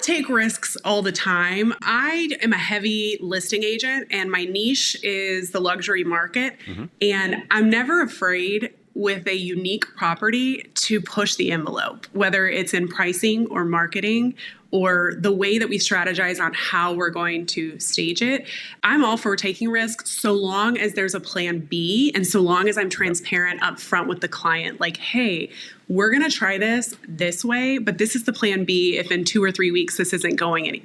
take risks all the time. I am a heavy listing agent and my niche is the luxury market. And I'm never afraid with a unique property to push the envelope, whether it's in pricing or marketing or the way that we strategize on how we're going to stage it. I'm all for taking risks so long as there's a plan B and so long as I'm transparent up front with the client, like, hey, we're going to try this way, but this is the plan B if in 2 or 3 weeks this isn't going any,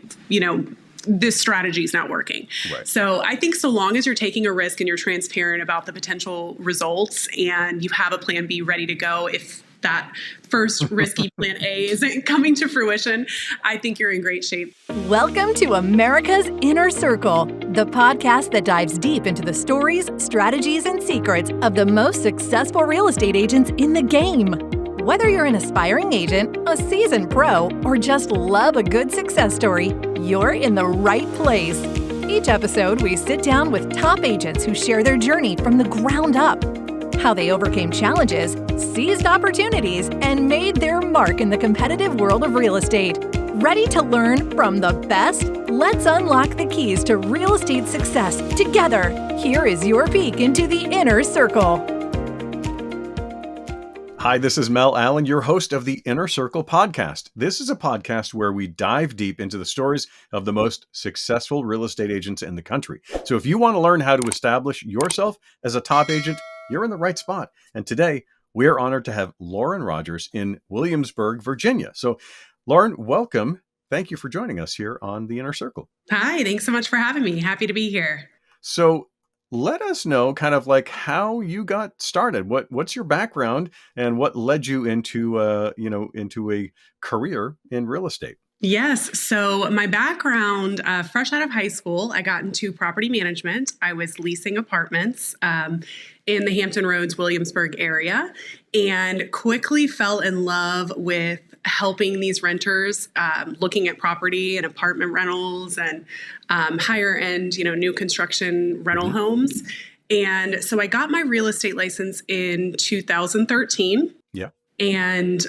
this strategy is not working. Right. So I think so long as you're taking a risk and you're transparent about the potential results and you have a plan B ready to go, if that first risky plan A isn't coming to fruition, I think you're in great shape. Welcome to America's Inner Circle, the podcast that dives deep into the stories, strategies, and secrets of the most successful real estate agents in the game. Whether you're an aspiring agent, a seasoned pro, or just love a good success story, you're in the right place. Each episode, we sit down with top agents who share their journey from the ground up, how they overcame challenges, seized opportunities, and made their mark in the competitive world of real estate. Ready to learn from the best? Let's unlock the keys to real estate success together. Here is your peek into the Inner Circle. Hi, this is Mel Allen, your host of the Inner Circle podcast. This is a podcast where we dive deep into the stories of the most successful real estate agents in the country. So if you want to learn how to establish yourself as a top agent, you're in the right spot. And today, we are honored to have Lauren Rogers in Williamsburg, Virginia. So Lauren, welcome. Thank you for joining us here on the Inner Circle. Hi, thanks so much for having me. Happy to be here. So let us know kind of like how you got started. What's your background and what led you into a career in real estate? Yes. So my background, fresh out of high school, I got into property management. I was leasing apartments in the Hampton Roads, Williamsburg area, and quickly fell in love with helping these renters, looking at property and apartment rentals and higher end, new construction rental homes. And so I got my real estate license in 2013. Yeah. And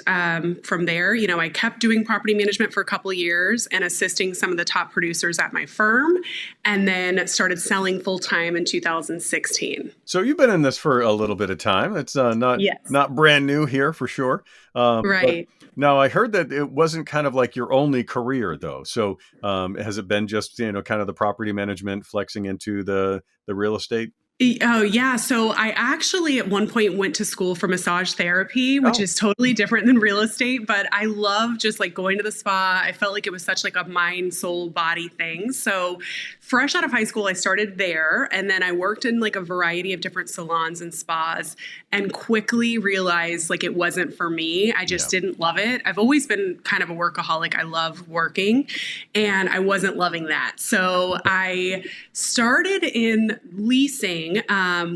from there, I kept doing property management for a couple of years and assisting some of the top producers at my firm, and then started selling full time in 2016. So you've been in this for a little bit of time. It's not brand new here for sure. Right. Now I heard that it wasn't kind of like your only career though. So has it been just kind of the property management flexing into the real estate? Oh, yeah. So I actually at one point went to school for massage therapy, which is totally different than real estate, but I love just like going to the spa. I felt like it was such like a mind, soul, body thing. So fresh out of high school, I started there, and then I worked in like a variety of different salons and spas and quickly realized like it wasn't for me. I just didn't love it. I've always been kind of a workaholic. I love working, and I wasn't loving that. So I started in leasing.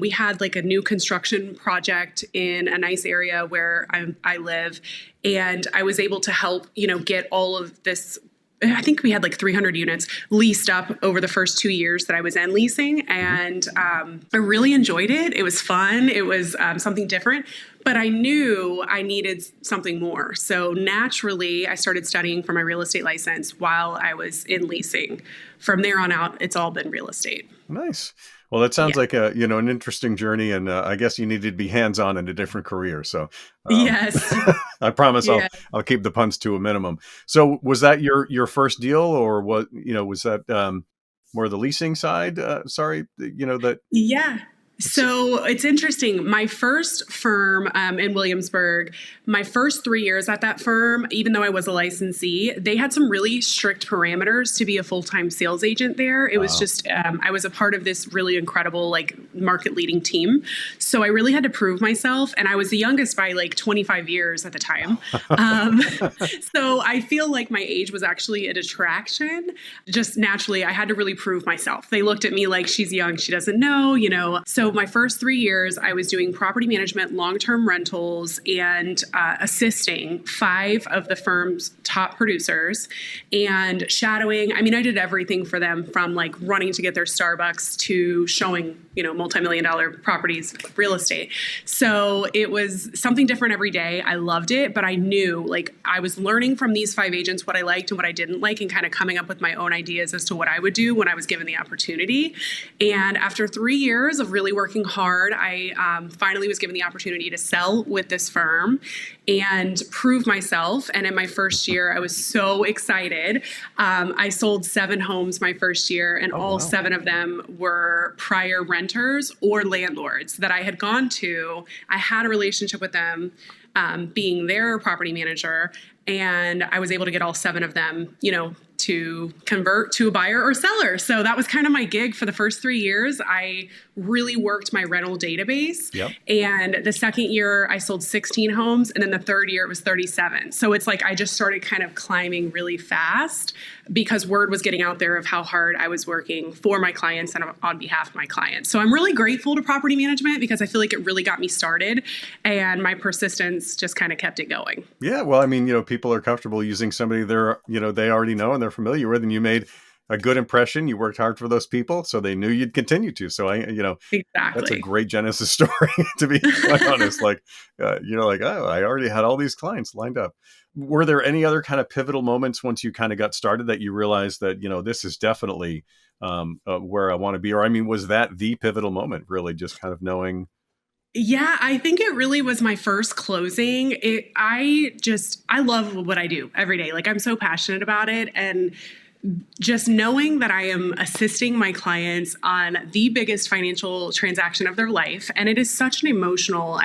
We had like a new construction project in a nice area where I live, and I was able to help, get all of this. I think we had like 300 units leased up over the first 2 years that I was in leasing. And I really enjoyed it. It was fun. It was something different, but I knew I needed something more. So naturally, I started studying for my real estate license while I was in leasing. From there on out, it's all been real estate. Nice. Well, that sounds like an interesting journey, and I guess you needed to be hands-on in a different career. So, yes, I promise I'll keep the puns to a minimum. So, was that your first deal, or what? Was that more the leasing side? Yeah. So it's interesting. My first firm in Williamsburg, my first 3 years at that firm, even though I was a licensee, they had some really strict parameters to be a full-time sales agent there. It was just, I was a part of this really incredible, like market leading team. So I really had to prove myself. And I was the youngest by like 25 years at the time. So I feel like my age was actually a detraction. Just naturally, I had to really prove myself. They looked at me like, she's young, she doesn't know, So So my first 3 years, I was doing property management, long-term rentals, and assisting 5 of the firm's top producers and shadowing. I mean, I did everything for them from like running to get their Starbucks to showing, multi-million-dollar properties, real estate. So it was something different every day. I loved it, but I knew like I was learning from these 5 agents what I liked and what I didn't like and kind of coming up with my own ideas as to what I would do when I was given the opportunity. And after 3 years of really working hard, I finally was given the opportunity to sell with this firm and prove myself. And in my first year, I was so excited. I sold 7 homes my first year, and all 7 of them were prior renters or landlords that I had gone to. I had a relationship with them, being their property manager, and I was able to get all 7 of them, to convert to a buyer or seller. So that was kind of my gig for the first 3 years. I really worked my rental database. Yep. And the second year I sold 16 homes. And then the third year it was 37. So it's like I just started kind of climbing really fast because word was getting out there of how hard I was working for my clients and on behalf of my clients. So I'm really grateful to property management because I feel like it really got me started, and my persistence just kind of kept it going. Yeah. Well, I mean, people are comfortable using somebody they already know and they're familiar with, and you made a good impression. You worked hard for those people, so they knew you'd continue to. So Exactly. That's a great Genesis story, to be quite honest. Like, oh, I already had all these clients lined up. Were there any other kind of pivotal moments once you kind of got started that you realized that, this is definitely where I want to be? Or, I mean, was that the pivotal moment, really, just kind of knowing? Yeah, I think it really was my first closing. I love what I do every day. Like, I'm so passionate about it. And just knowing that I am assisting my clients on the biggest financial transaction of their life. And it is such an emotional,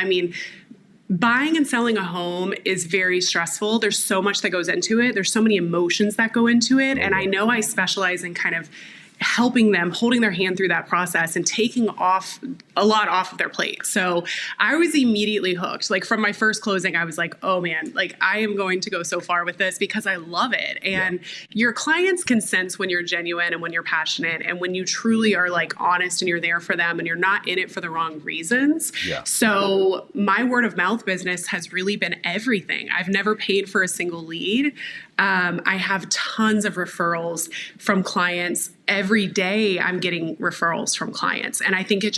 buying and selling a home is very stressful. There's so much that goes into it. There's so many emotions that go into it. And I know I specialize in kind of helping them, holding their hand through that process and taking a lot off of their plate. So I was immediately hooked. Like, from my first closing, I was like, oh man, like I am going to go so far with this because I love it. And your clients can sense when you're genuine and when you're passionate and when you truly are like honest and you're there for them and you're not in it for the wrong reasons. Yeah. So my word of mouth business has really been everything. I've never paid for a single lead. I have tons of referrals from clients. Every day I'm getting referrals from clients. And I think it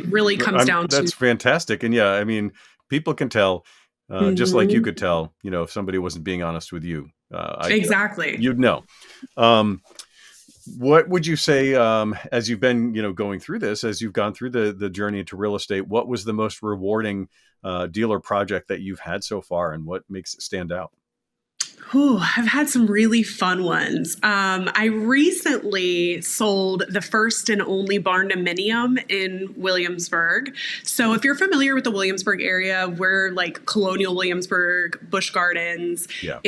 really comes down to... That's fantastic. And yeah, I mean, people can tell, just like you could tell, if somebody wasn't being honest with you. Exactly. You'd know. What would you say, as you've been, going through this, as you've gone through the journey into real estate, what was the most rewarding deal or project that you've had so far, and what makes it stand out? I've had some really fun ones. I recently sold the first and only barn-dominium in Williamsburg. So if you're familiar with the Williamsburg area, we're like colonial Williamsburg, Busch Gardens. Yeah.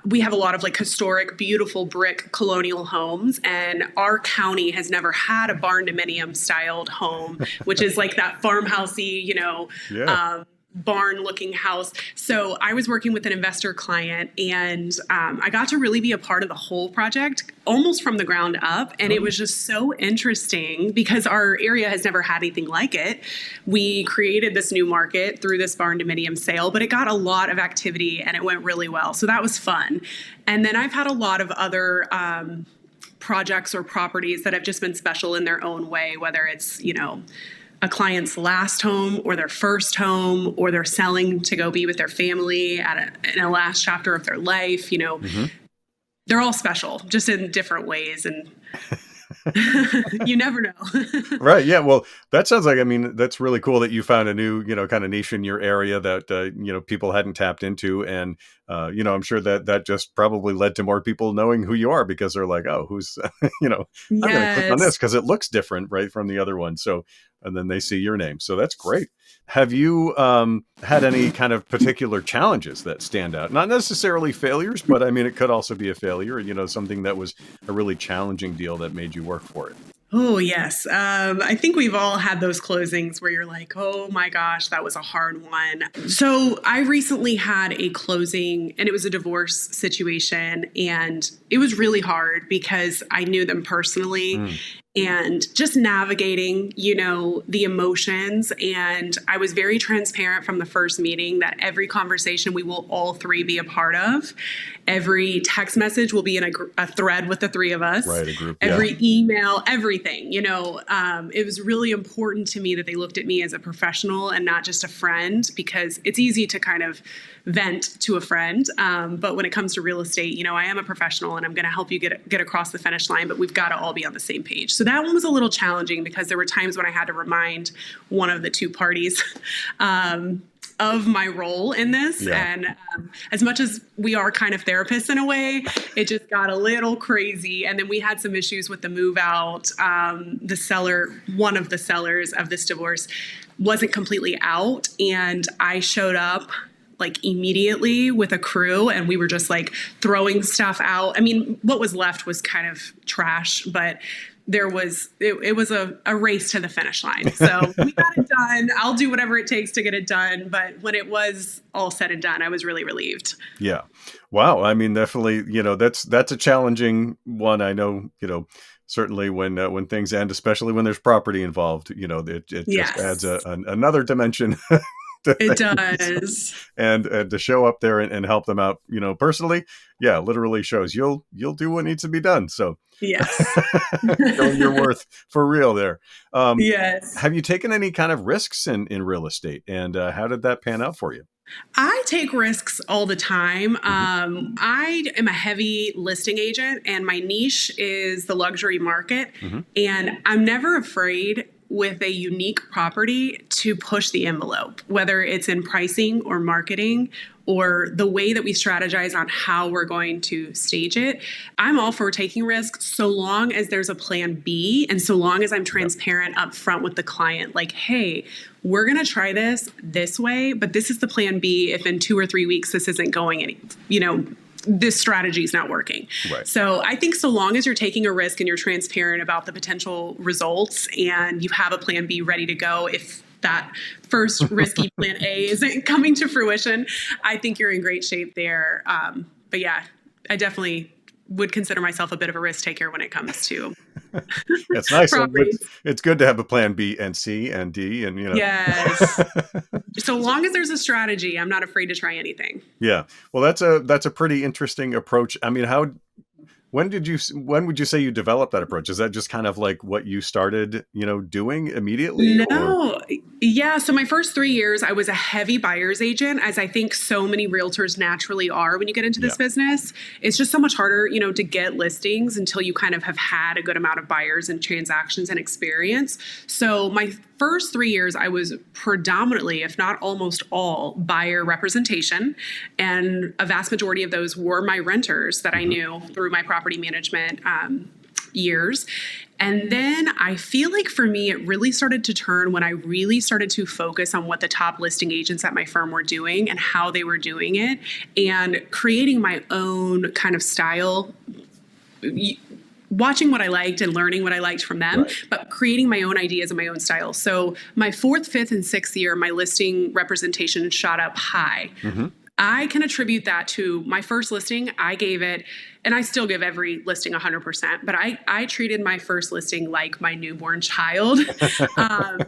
We have a lot of like historic, beautiful brick colonial homes, and our county has never had a barn-dominium styled home, which is like that farmhousey, barn looking house. So I was working with an investor client, and I got to really be a part of the whole project almost from the ground up. And it was just so interesting because our area has never had anything like it. We created this new market through this barn-dominium sale, but it got a lot of activity and it went really well. So that was fun. And then I've had a lot of other projects or properties that have just been special in their own way, whether it's, a client's last home or their first home, or they're selling to go be with their family in a last chapter of their life. They're all special, just in different ways. And you never know. Right. Yeah. Well, that sounds like, that's really cool that you found a new, kind of niche in your area that, people hadn't tapped into. And, I'm sure that just probably led to more people knowing who you are, because they're like, oh, who's, I'm going to click on this because it looks different, right, from the other one. So, and then they see your name. So that's great. Have you had any kind of particular challenges that stand out? Not necessarily failures, but it could also be a failure, something that was a really challenging deal that made you work for it. Oh, yes. I think we've all had those closings where you're like, oh my gosh, that was a hard one. So I recently had a closing, and it was a divorce situation, and it was really hard because I knew them personally. and just navigating, the emotions. And I was very transparent from the first meeting that every conversation we will all three be a part of. Every text message will be in a thread with the three of us. Right, a group. Every email, everything. It was really important to me that they looked at me as a professional and not just a friend, because it's easy to kind of vent to a friend. But when it comes to real estate, I am a professional and I'm going to help you get across the finish line, but we've got to all be on the same page. So that one was a little challenging because there were times when I had to remind one of the two parties of my role in this. Yeah. And as much as we are kind of therapists in a way, it just got a little crazy. And then we had some issues with the move out. The seller, one of the sellers of this divorce, wasn't completely out. And I showed up like immediately with a crew, and we were just like throwing stuff out. I mean, what was left was kind of trash, but it was a race to the finish line. So we got it done. I'll do whatever it takes to get it done. But when it was all said and done, I was really relieved. Yeah. Wow. I mean, definitely, that's a challenging one. I know, certainly when things end, especially when there's property involved, it just adds another dimension. It does. And to show up there and help them out, personally, literally shows you'll do what needs to be done. So yes, showing your worth for real there. Yes. Have you taken any kind of risks in real estate, and how did that pan out for you? I take risks all the time. I am a heavy listing agent, and my niche is the luxury market. And I'm never afraid with a unique property to push the envelope, whether it's in pricing or marketing or the way that we strategize on how we're going to stage it. I'm all for taking risks so long as there's a plan B and so long as I'm transparent up front with the client, like, hey, we're going to try this way, but this is the plan B if in 2 or 3 weeks this isn't going this strategy is not working. Right. So I think so long as you're taking a risk and you're transparent about the potential results and you have a plan B ready to go, if that first risky plan A isn't coming to fruition, I think you're in great shape there. But yeah, I definitely would consider myself a bit of a risk taker when it comes to it's nice. It's good to have a plan B and C and D and Yes. So long as there's a strategy, I'm not afraid to try anything. Yeah. Well, that's a pretty interesting approach. I mean, when would you say you developed that approach? Is that just kind of like what you started, doing immediately? No. Yeah. So my first 3 years, I was a heavy buyer's agent, as I think so many realtors naturally are when you get into this business. It's just so much harder, to get listings until you kind of have had a good amount of buyers and transactions and experience. So my first 3 years, I was predominantly, if not almost all, buyer representation. And a vast majority of those were my renters that I knew through my property management years. And then I feel like for me, it really started to turn when I really started to focus on what the top listing agents at my firm were doing and how they were doing it, and creating my own kind of style, watching what I liked and learning what I liked from them, but creating my own ideas and my own style. So my 4th, 5th, and 6th year, my listing representation shot up high. I can attribute that to my first listing. I gave it, and I still give every listing 100%, but I treated my first listing like my newborn child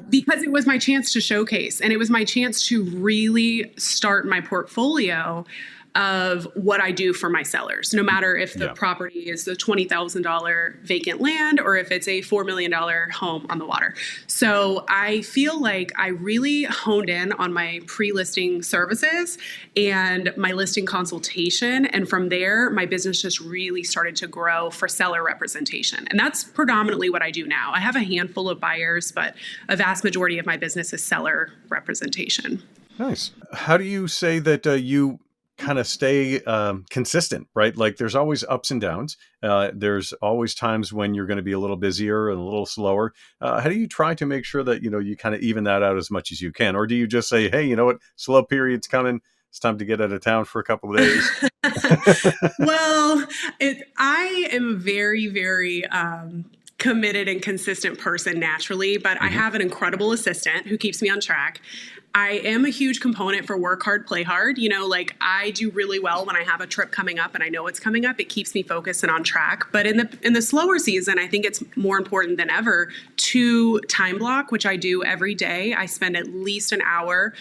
because it was my chance to showcase, and it was my chance to really start my portfolio of what I do for my sellers, no matter if the property is the $20,000 vacant land or if it's a $4 million home on the water. So I feel like I really honed in on my pre-listing services and my listing consultation. And from there, my business just really started to grow for seller representation. And that's predominantly what I do now. I have a handful of buyers, but a vast majority of my business is seller representation. Nice. How do you say that you kind of stay consistent, right? Like there's always ups and downs. There's always times when you're going to be a little busier and a little slower. How do you try to make sure that, you kind of even that out as much as you can? Or do you just say, hey, you know what, slow period's coming. It's time to get out of town for a couple of days. Well, I am very, very committed and consistent person naturally, but I have an incredible assistant who keeps me on track. I am a huge component for work hard, play hard. Like I do really well when I have a trip coming up and I know it's coming up. It keeps me focused and on track. But in the slower season, I think it's more important than ever to time block, which I do every day. I spend at least an hour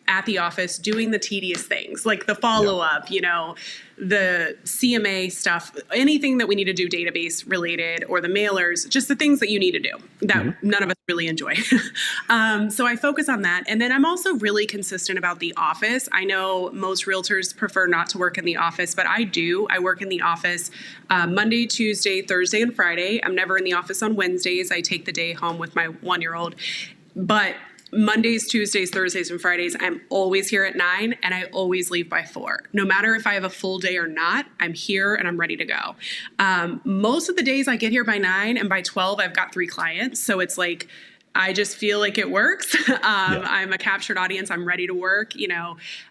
at the office doing the tedious things like the follow-up, the CMA stuff, anything that we need to do database related, or the mailers, just the things that you need to do that none of us really enjoy. So I focus on that. And then I'm also really consistent about the office. I know most realtors prefer not to work in the office, but I do. I work in the office Monday, Tuesday, Thursday, and Friday. I'm never in the office on Wednesdays. I take the day home with my 1-year-old. But Mondays, Tuesdays, Thursdays, and Fridays, I'm always here at 9 and I always leave by 4. No matter if I have a full day or not, I'm here and I'm ready to go. Most of the days I get here by 9 and by 12, I've got 3 clients. So it's like, I just feel like it works. I'm a captured audience. I'm ready to work,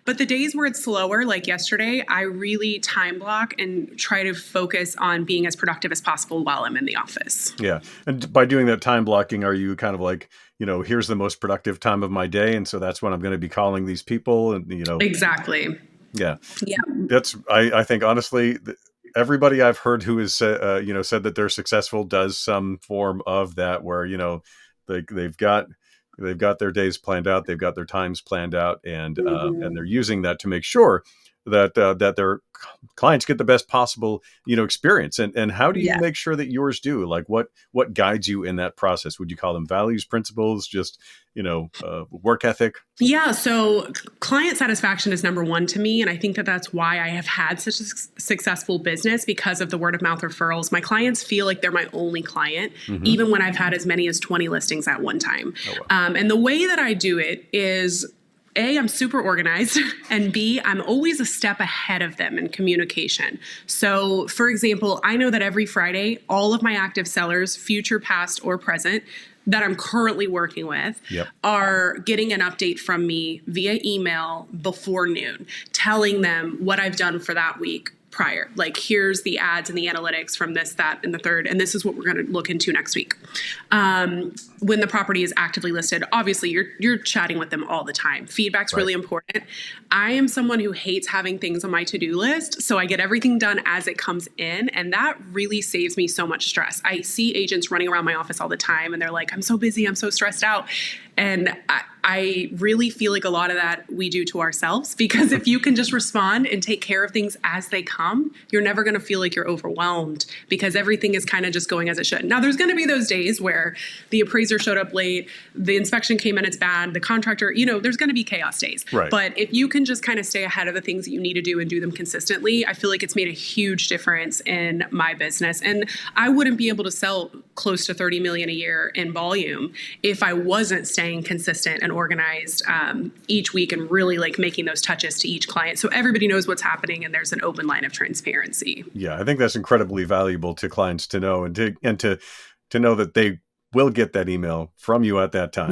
But the days where it's slower, like yesterday, I really time block and try to focus on being as productive as possible while I'm in the office. Yeah. And by doing that time blocking, are you kind of like, here's the most productive time of my day, and so that's when I'm going to be calling these people, and Exactly. Yeah. Yeah. That's I think honestly, everybody I've heard who has said that they're successful does some form of that, where they've got their days planned out, they've got their times planned out, and they're using that to make sure that their clients get the best possible experience. And how do you make sure that yours do? Like what guides you in that process? Would you call them values, principles, just work ethic? Yeah. So client satisfaction is number one to me. And I think that that's why I have had such a successful business, because of the word of mouth referrals. My clients feel like they're my only client, even when I've had as many as 20 listings at one time. Oh, wow. And the way that I do it is, A, I'm super organized, and B, I'm always a step ahead of them in communication. So, for example, I know that every Friday, all of my active sellers, future, past, or present, that I'm currently working with are getting an update from me via email before noon, telling them what I've done for that week prior. Like, here's the ads and the analytics from this, that, and the third, and this is what we're going to look into next week. When the property is actively listed, obviously you're chatting with them all the time. Feedback's really important. I am someone who hates having things on my to-do list, so I get everything done as it comes in, and that really saves me so much stress. I see agents running around my office all the time, and they're like, I'm so busy, I'm so stressed out. And I really feel like a lot of that we do to ourselves, because if you can just respond and take care of things as they come, you're never going to feel like you're overwhelmed, because everything is kind of just going as it should. Now, there's going to be those days where the appraiser showed up late, the inspection came in, it's bad, the contractor, there's going to be chaos days. Right. But if you can just kind of stay ahead of the things that you need to do and do them consistently, I feel like it's made a huge difference in my business. And I wouldn't be able to sell close to 30 million a year in volume if I wasn't staying consistent and organized each week, and really like making those touches to each client, so everybody knows what's happening and there's an open line of transparency. Yeah, I think that's incredibly valuable to clients to know, and to know that they will get that email from you at that time.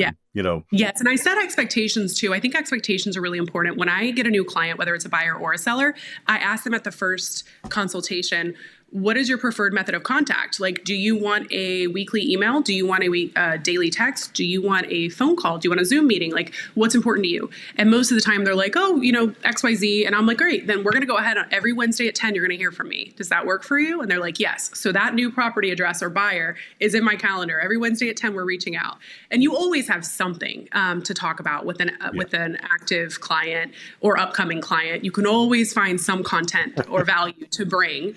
Yes. And I set expectations too. I think expectations are really important. When I get a new client, whether it's a buyer or a seller, I ask them at the first consultation, what is your preferred method of contact? Like, do you want a weekly email? Do you want a daily text? Do you want a phone call? Do you want a Zoom meeting? Like, what's important to you? And most of the time they're like, oh, XYZ. And I'm like, great, then we're going to go ahead on every Wednesday at 10, you're going to hear from me. Does that work for you? And they're like, yes. So that new property address or buyer is in my calendar. Every Wednesday at 10, we're reaching out. And you always have something to talk about with an active client or upcoming client. You can always find some content or value to bring.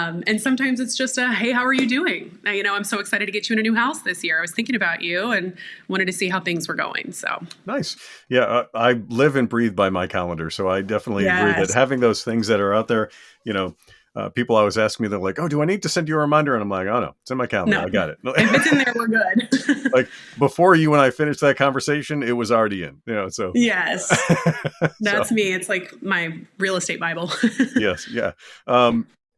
And sometimes it's just hey, how are you doing? I'm so excited to get you in a new house this year. I was thinking about you and wanted to see how things were going. So nice. Yeah, I live and breathe by my calendar. So I definitely agree that having those things that are out there, people always ask me, they're like, oh, do I need to send you a reminder? And I'm like, oh no, it's in my calendar. No. I got it. If it's in there, we're good. Like before you and I finished that conversation, it was already in, so. Yes, that's me. It's like my real estate Bible. Yes. Yeah.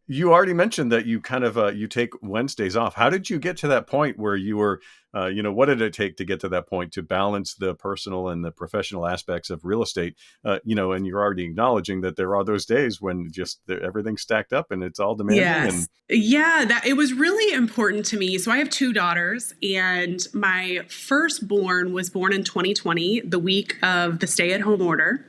You already mentioned that you kind of you take Wednesdays off. How did you get to that point where you were, what did it take to get to that point to balance the personal and the professional aspects of real estate? And you're already acknowledging that there are those days when just everything's stacked up and it's all demanding. Yes. Yeah, that it was really important to me. So I have two daughters, and my firstborn was born in 2020, the week of the stay-at-home order.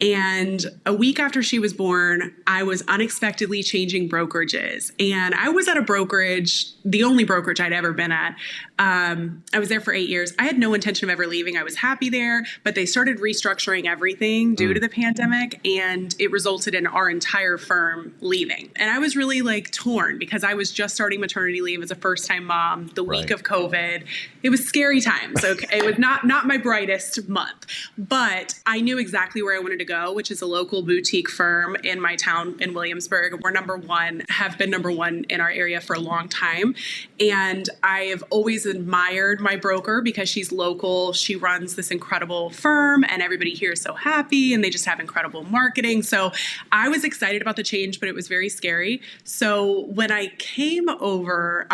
And a week after she was born, I was unexpectedly changing brokerages. And I was at a brokerage, the only brokerage I'd ever been at. I was there for 8 years. I had no intention of ever leaving. I was happy there, but they started restructuring everything due to the pandemic, and it resulted in our entire firm leaving. And I was really like torn because I was just starting maternity leave as a first-time mom the week of COVID. It was scary times. Okay, it was not my brightest month, but I knew exactly where I wanted to go, which is a local boutique firm in my town in Williamsburg. We're number one, have been number one in our area for a long time. And I have always admired my broker because she's local. She runs this incredible firm, and everybody here is so happy, and they just have incredible marketing. So I was excited about the change, but it was very scary. So when I came over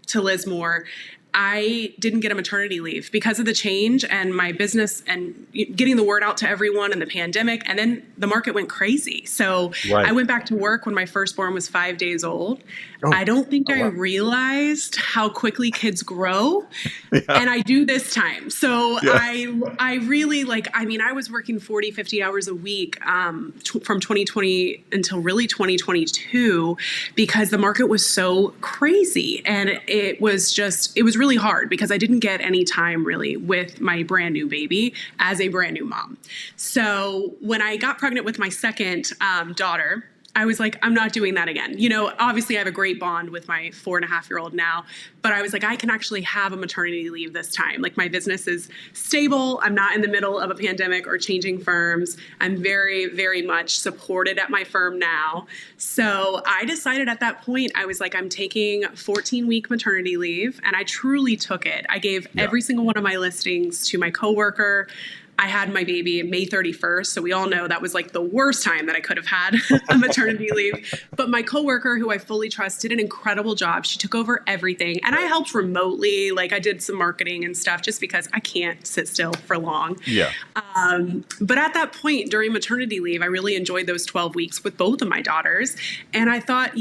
to Lismore, I didn't get a maternity leave because of the change and my business and getting the word out to everyone and the pandemic. And then the market went crazy. So I went back to work when my firstborn was 5 days old. I don't think I realized how quickly kids grow. And I do this time. So I really I was working 40, 50 hours a week from 2020 until really 2022 because the market was so crazy. And it was really hard because I didn't get any time really with my brand new baby as a brand new mom. So when I got pregnant with my second daughter, I was like, I'm not doing that again. Obviously I have a great bond with my 4.5-year-old now, but I was like, I can actually have a maternity leave this time. Like my business is stable. I'm not in the middle of a pandemic or changing firms. I'm very, very much supported at my firm now. So I decided at that point, I was like, I'm taking 14-week maternity leave, and I truly took it. I gave every single one of my listings to my coworker. I had my baby May 31st, so we all know that was like the worst time that I could have had a maternity leave. But my coworker, who I fully trust, did an incredible job. She took over everything, and I helped remotely. Like I did some marketing and stuff just because I can't sit still for long. But at that point during maternity leave, I really enjoyed those 12 weeks with both of my daughters. And I thought,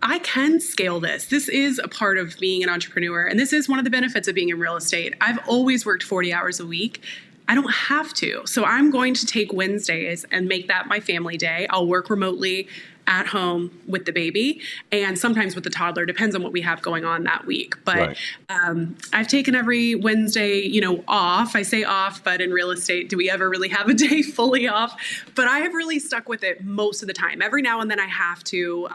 I can scale this. This is a part of being an entrepreneur, and this is one of the benefits of being in real estate. I've always worked 40 hours a week. I don't have to. So I'm going to take Wednesdays and make that my family day. I'll work remotely at home with the baby and sometimes with the toddler, depends on what we have going on that week. But I've taken every Wednesday, off. I say off, but in real estate, do we ever really have a day fully off? But I have really stuck with it most of the time. Every now and then I have to,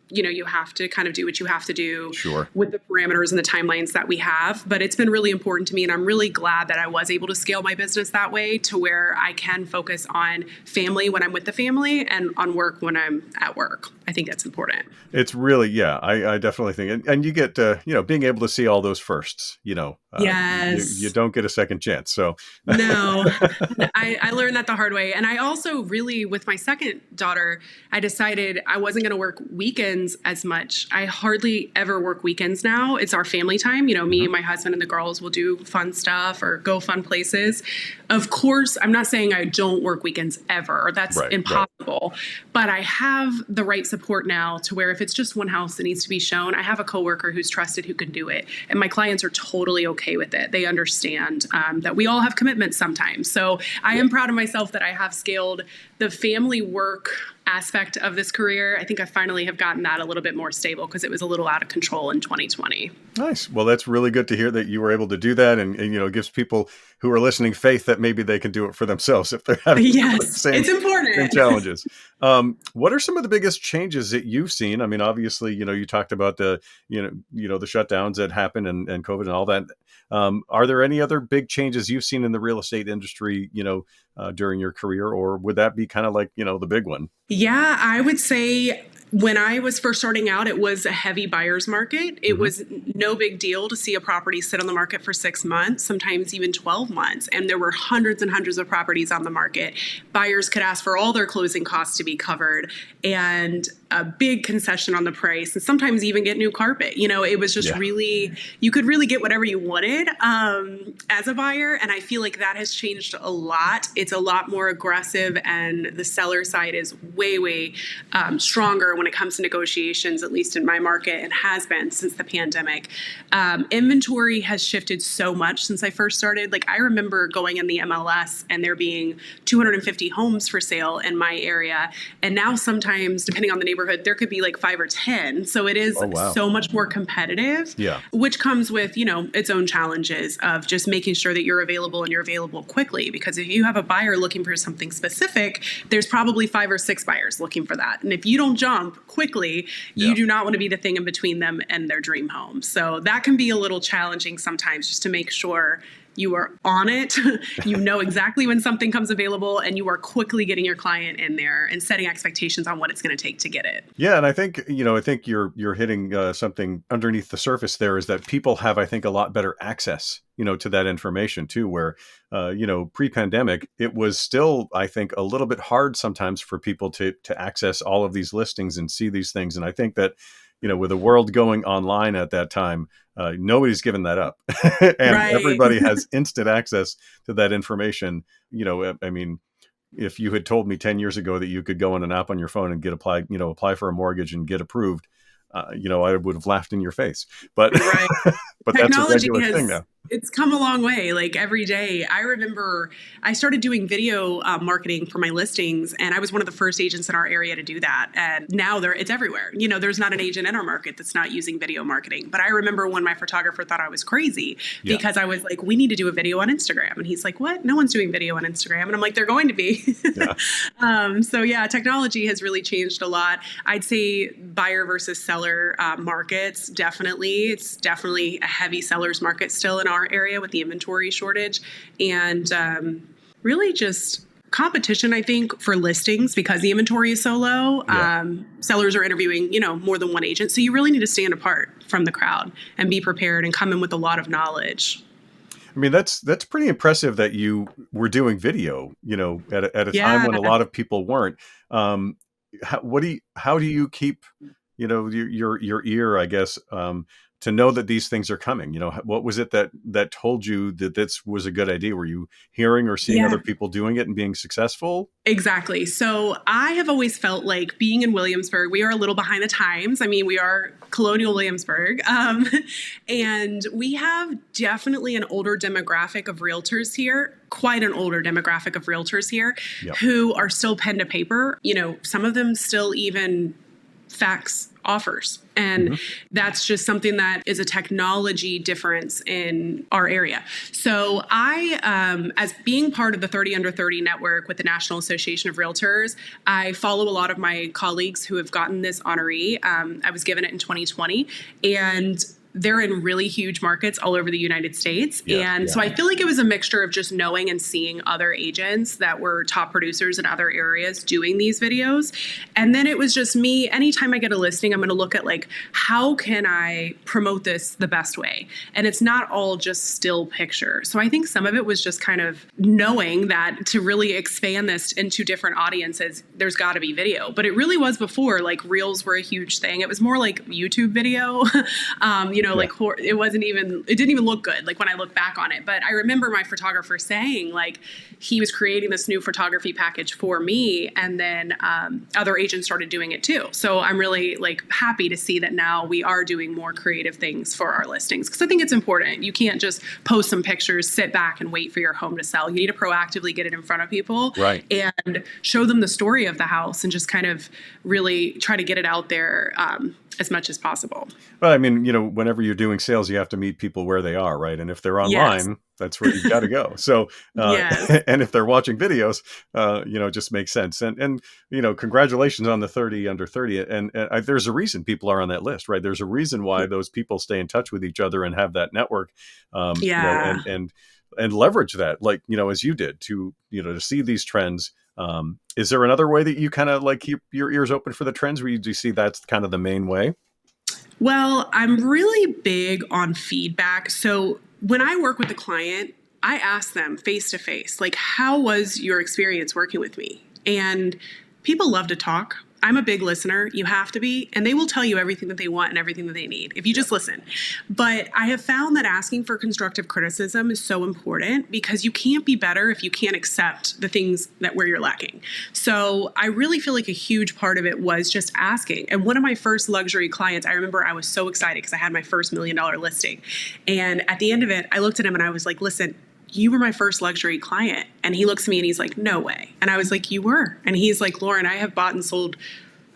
you have to kind of do what you have to do with the parameters and the timelines that we have. But it's been really important to me. And I'm really glad that I was able to scale my business that way to where I can focus on family when I'm with the family and on work when I'm at work. I think that's important. It's really, I definitely think. And you get, being able to see all those firsts, yes. You don't get a second chance. So no, I learned that the hard way. And I also really, with my second daughter, I decided I wasn't going to work weekends as much. I hardly ever work weekends now. It's our family time. Me and my husband and the girls will do fun stuff or go fun places. Of course, I'm not saying I don't work weekends ever. That's impossible. But I have the right support now to where if it's just one house that needs to be shown, I have a coworker who's trusted who can do it. And my clients are totally okay with it. They understand that we all have commitments sometimes. So I am proud of myself that I have scaled the family work aspect of this career. I think I finally have gotten that a little bit more stable because it was a little out of control in 2020. Nice. Well, that's really good to hear that you were able to do that. And it gives people who are listening faith that maybe they can do it for themselves if they're having it's important. Same challenges. What are some of the biggest changes that you've seen? I mean, obviously, you talked about the shutdowns that happened and COVID and all that. Are there any other big changes you've seen in the real estate industry, during your career, or would that be kind of like, the big one? Yeah, I would say when I was first starting out, it was a heavy buyer's market. It was no big deal to see a property sit on the market for 6 months, sometimes even 12 months. And there were hundreds and hundreds of properties on the market. Buyers could ask for all their closing costs to be covered. And a big concession on the price and sometimes even get new carpet. It was just really, you could really get whatever you wanted as a buyer. And I feel like that has changed a lot. It's a lot more aggressive, and the seller side is way, way stronger when it comes to negotiations, at least in my market, and has been since the pandemic. Inventory has shifted so much since I first started. Like, I remember going in the MLS and there being 250 homes for sale in my area. And now sometimes, depending on the neighborhood, there could be like 5 or 10. So it is so much more competitive, which comes with, its own challenges of just making sure that you're available and you're available quickly. Because if you have a buyer looking for something specific, there's probably 5 or 6 buyers looking for that. And if you don't jump quickly, you do not want to be the thing in between them and their dream home. So that can be a little challenging sometimes, just to make sure you are on it. You know exactly when something comes available, and you are quickly getting your client in there and setting expectations on what it's going to take to get it. Yeah, and I think you're hitting something underneath the surface there, is that people have, I think, a lot better access, to that information too. Where pre-pandemic, it was still, I think, a little bit hard sometimes for people to access all of these listings and see these things. And I think that, with the world going online at that time, nobody's given that up. And everybody has instant access to that information. I mean, if you had told me 10 years ago that you could go on an app on your phone and apply for a mortgage and get approved, I would have laughed in your face. But but that's a regular thing now. It's come a long way. Like, every day, I remember I started doing video marketing for my listings, and I was one of the first agents in our area to do that. And now it's everywhere. There's not an agent in our market that's not using video marketing. But I remember when my photographer thought I was crazy because I was like, we need to do a video on Instagram. And he's like, what? No one's doing video on Instagram. And I'm like, they're going to be. So technology has really changed a lot. I'd say buyer versus seller markets, definitely. It's definitely a heavy seller's market still in our area with the inventory shortage, and really just competition, I think, for listings, because the inventory is so low. Sellers are interviewing, more than one agent. So you really need to stand apart from the crowd and be prepared and come in with a lot of knowledge. I mean, that's pretty impressive that you were doing video, at a time when a lot of people weren't. How do you keep, your ear, I guess, to know that these things are coming? What was it that told you that this was a good idea? Were you hearing or seeing other people doing it and being successful? Exactly. So I have always felt like, being in Williamsburg, we are a little behind the times. I mean, we are colonial Williamsburg. And we have definitely an older demographic of realtors here, quite an older demographic of realtors here, who are still pen to paper. Some of them still even fax offers. And that's just something that is a technology difference in our area. So I, as being part of the 30 Under 30 network with the National Association of Realtors, I follow a lot of my colleagues who have gotten this honoree. I was given it in 2020, and they're in really huge markets all over the United States. So I feel like it was a mixture of just knowing and seeing other agents that were top producers in other areas doing these videos. And then it was just me, anytime I get a listing, I'm going to look at like, how can I promote this the best way? And it's not all just still picture. So I think some of it was just kind of knowing that to really expand this into different audiences, there's got to be video. But it really was before, like, reels were a huge thing. It was more like YouTube video. Like, it didn't even look good, like, when I look back on it. But I remember my photographer saying, like, he was creating this new photography package for me, and then other agents started doing it too. So I'm really, like, happy to see that now we are doing more creative things for our listings, because I think it's important. You can't just post some pictures, sit back and wait for your home to sell. You need to proactively get it in front of people, and show them the story of the house, and just kind of really try to get it out there as much as possible. Well, I mean, whenever you're doing sales, you have to meet people where they are, right? And if they're online, that's where you've got to go. So, and if they're watching videos, it just makes sense. And congratulations on the 30 Under 30. And there's a reason people are on that list, right? There's a reason why those people stay in touch with each other and have that network, and leverage that, like, as you did, to see these trends. Is there another way that you kind of like keep your ears open for the trends, where do you see that's kind of the main way? Well, I'm really big on feedback. So when I work with a client, I ask them face to face, like, how was your experience working with me? And people love to talk. I'm a big listener. You have to be. And they will tell you everything that they want and everything that they need if you just listen. But I have found that asking for constructive criticism is so important because you can't be better if you can't accept the things that where you're lacking. So I really feel like a huge part of it was just asking. And one of my first luxury clients, I remember I was so excited because I had my first $1 million listing. And at the end of it, I looked at him and I was like, listen, you were my first luxury client. And he looks at me and he's like, no way. And I was like, you were. And he's like, Lauren, I have bought and sold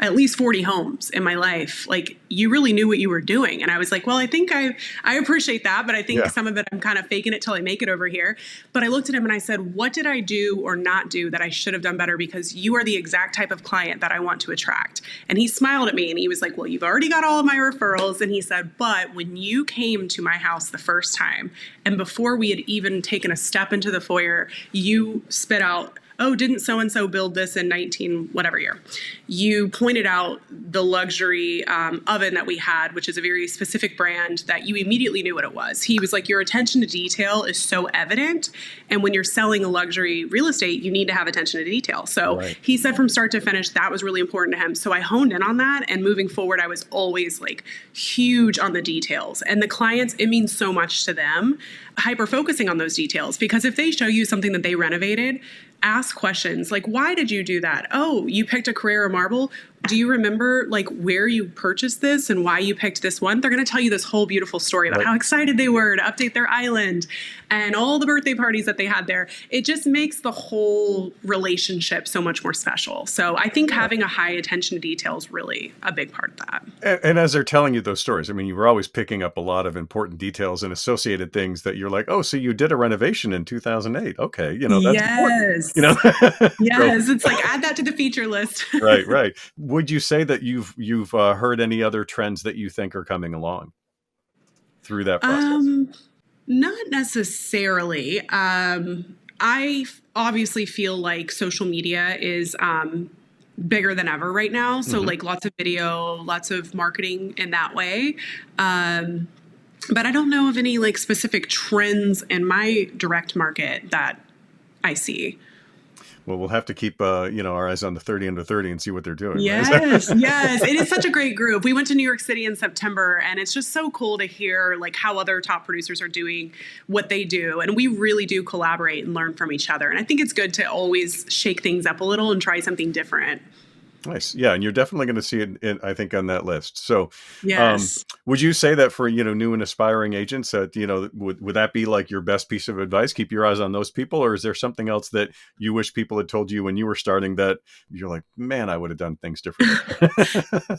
at least 40 homes in my life. Like, you really knew what you were doing. And I was like, well, I think I appreciate that, but I think some of it, I'm kind of faking it till I make it over here. But I looked at him and I said, what did I do or not do that I should have done better? Because you are the exact type of client that I want to attract. And he smiled at me and he was like, well, you've already got all of my referrals. And he said, but when you came to my house the first time, and before we had even taken a step into the foyer, you spit out, oh, didn't so-and-so build this in 19 whatever year? You pointed out the luxury oven that we had, which is a very specific brand that you immediately knew what it was. He was like, your attention to detail is so evident. And when you're selling a luxury real estate, you need to have attention to detail. So he said from start to finish, that was really important to him. So I honed in on that. And moving forward, I was always like huge on the details. And the clients, it means so much to them, hyper focusing on those details. Because if they show you something that they renovated, ask questions like, why did you do that? Oh, you picked a Carrara marble. Do you remember like where you purchased this and why you picked this one? They're going to tell you this whole beautiful story about how excited they were to update their island and all the birthday parties that they had there. It just makes the whole relationship so much more special. So I think having a high attention to detail is really a big part of that. And as they're telling you those stories, I mean, you were always picking up a lot of important details and associated things that you're like, oh, so you did a renovation in 2008. Okay. You know, that's important. You know, yes. It's like, add that to the feature list. Right. Would you say that you've heard any other trends that you think are coming along through that process? Not necessarily. I obviously feel like social media is bigger than ever right now. So like lots of video, lots of marketing in that way. But I don't know of any like specific trends in my direct market that I see. Well, we'll have to keep, our eyes on the 30 under 30 and see what they're doing. Yes, yes. It is such a great group. We went to New York City in September, and it's just so cool to hear like how other top producers are doing what they do. And we really do collaborate and learn from each other. And I think it's good to always shake things up a little and try something different. Nice. Yeah. And you're definitely going to see it, I think, on that list. So yes. Would you say that for, new and aspiring agents that, would that be like your best piece of advice? Keep your eyes on those people? Or is there something else that you wish people had told you when you were starting that you're like, man, I would have done things differently?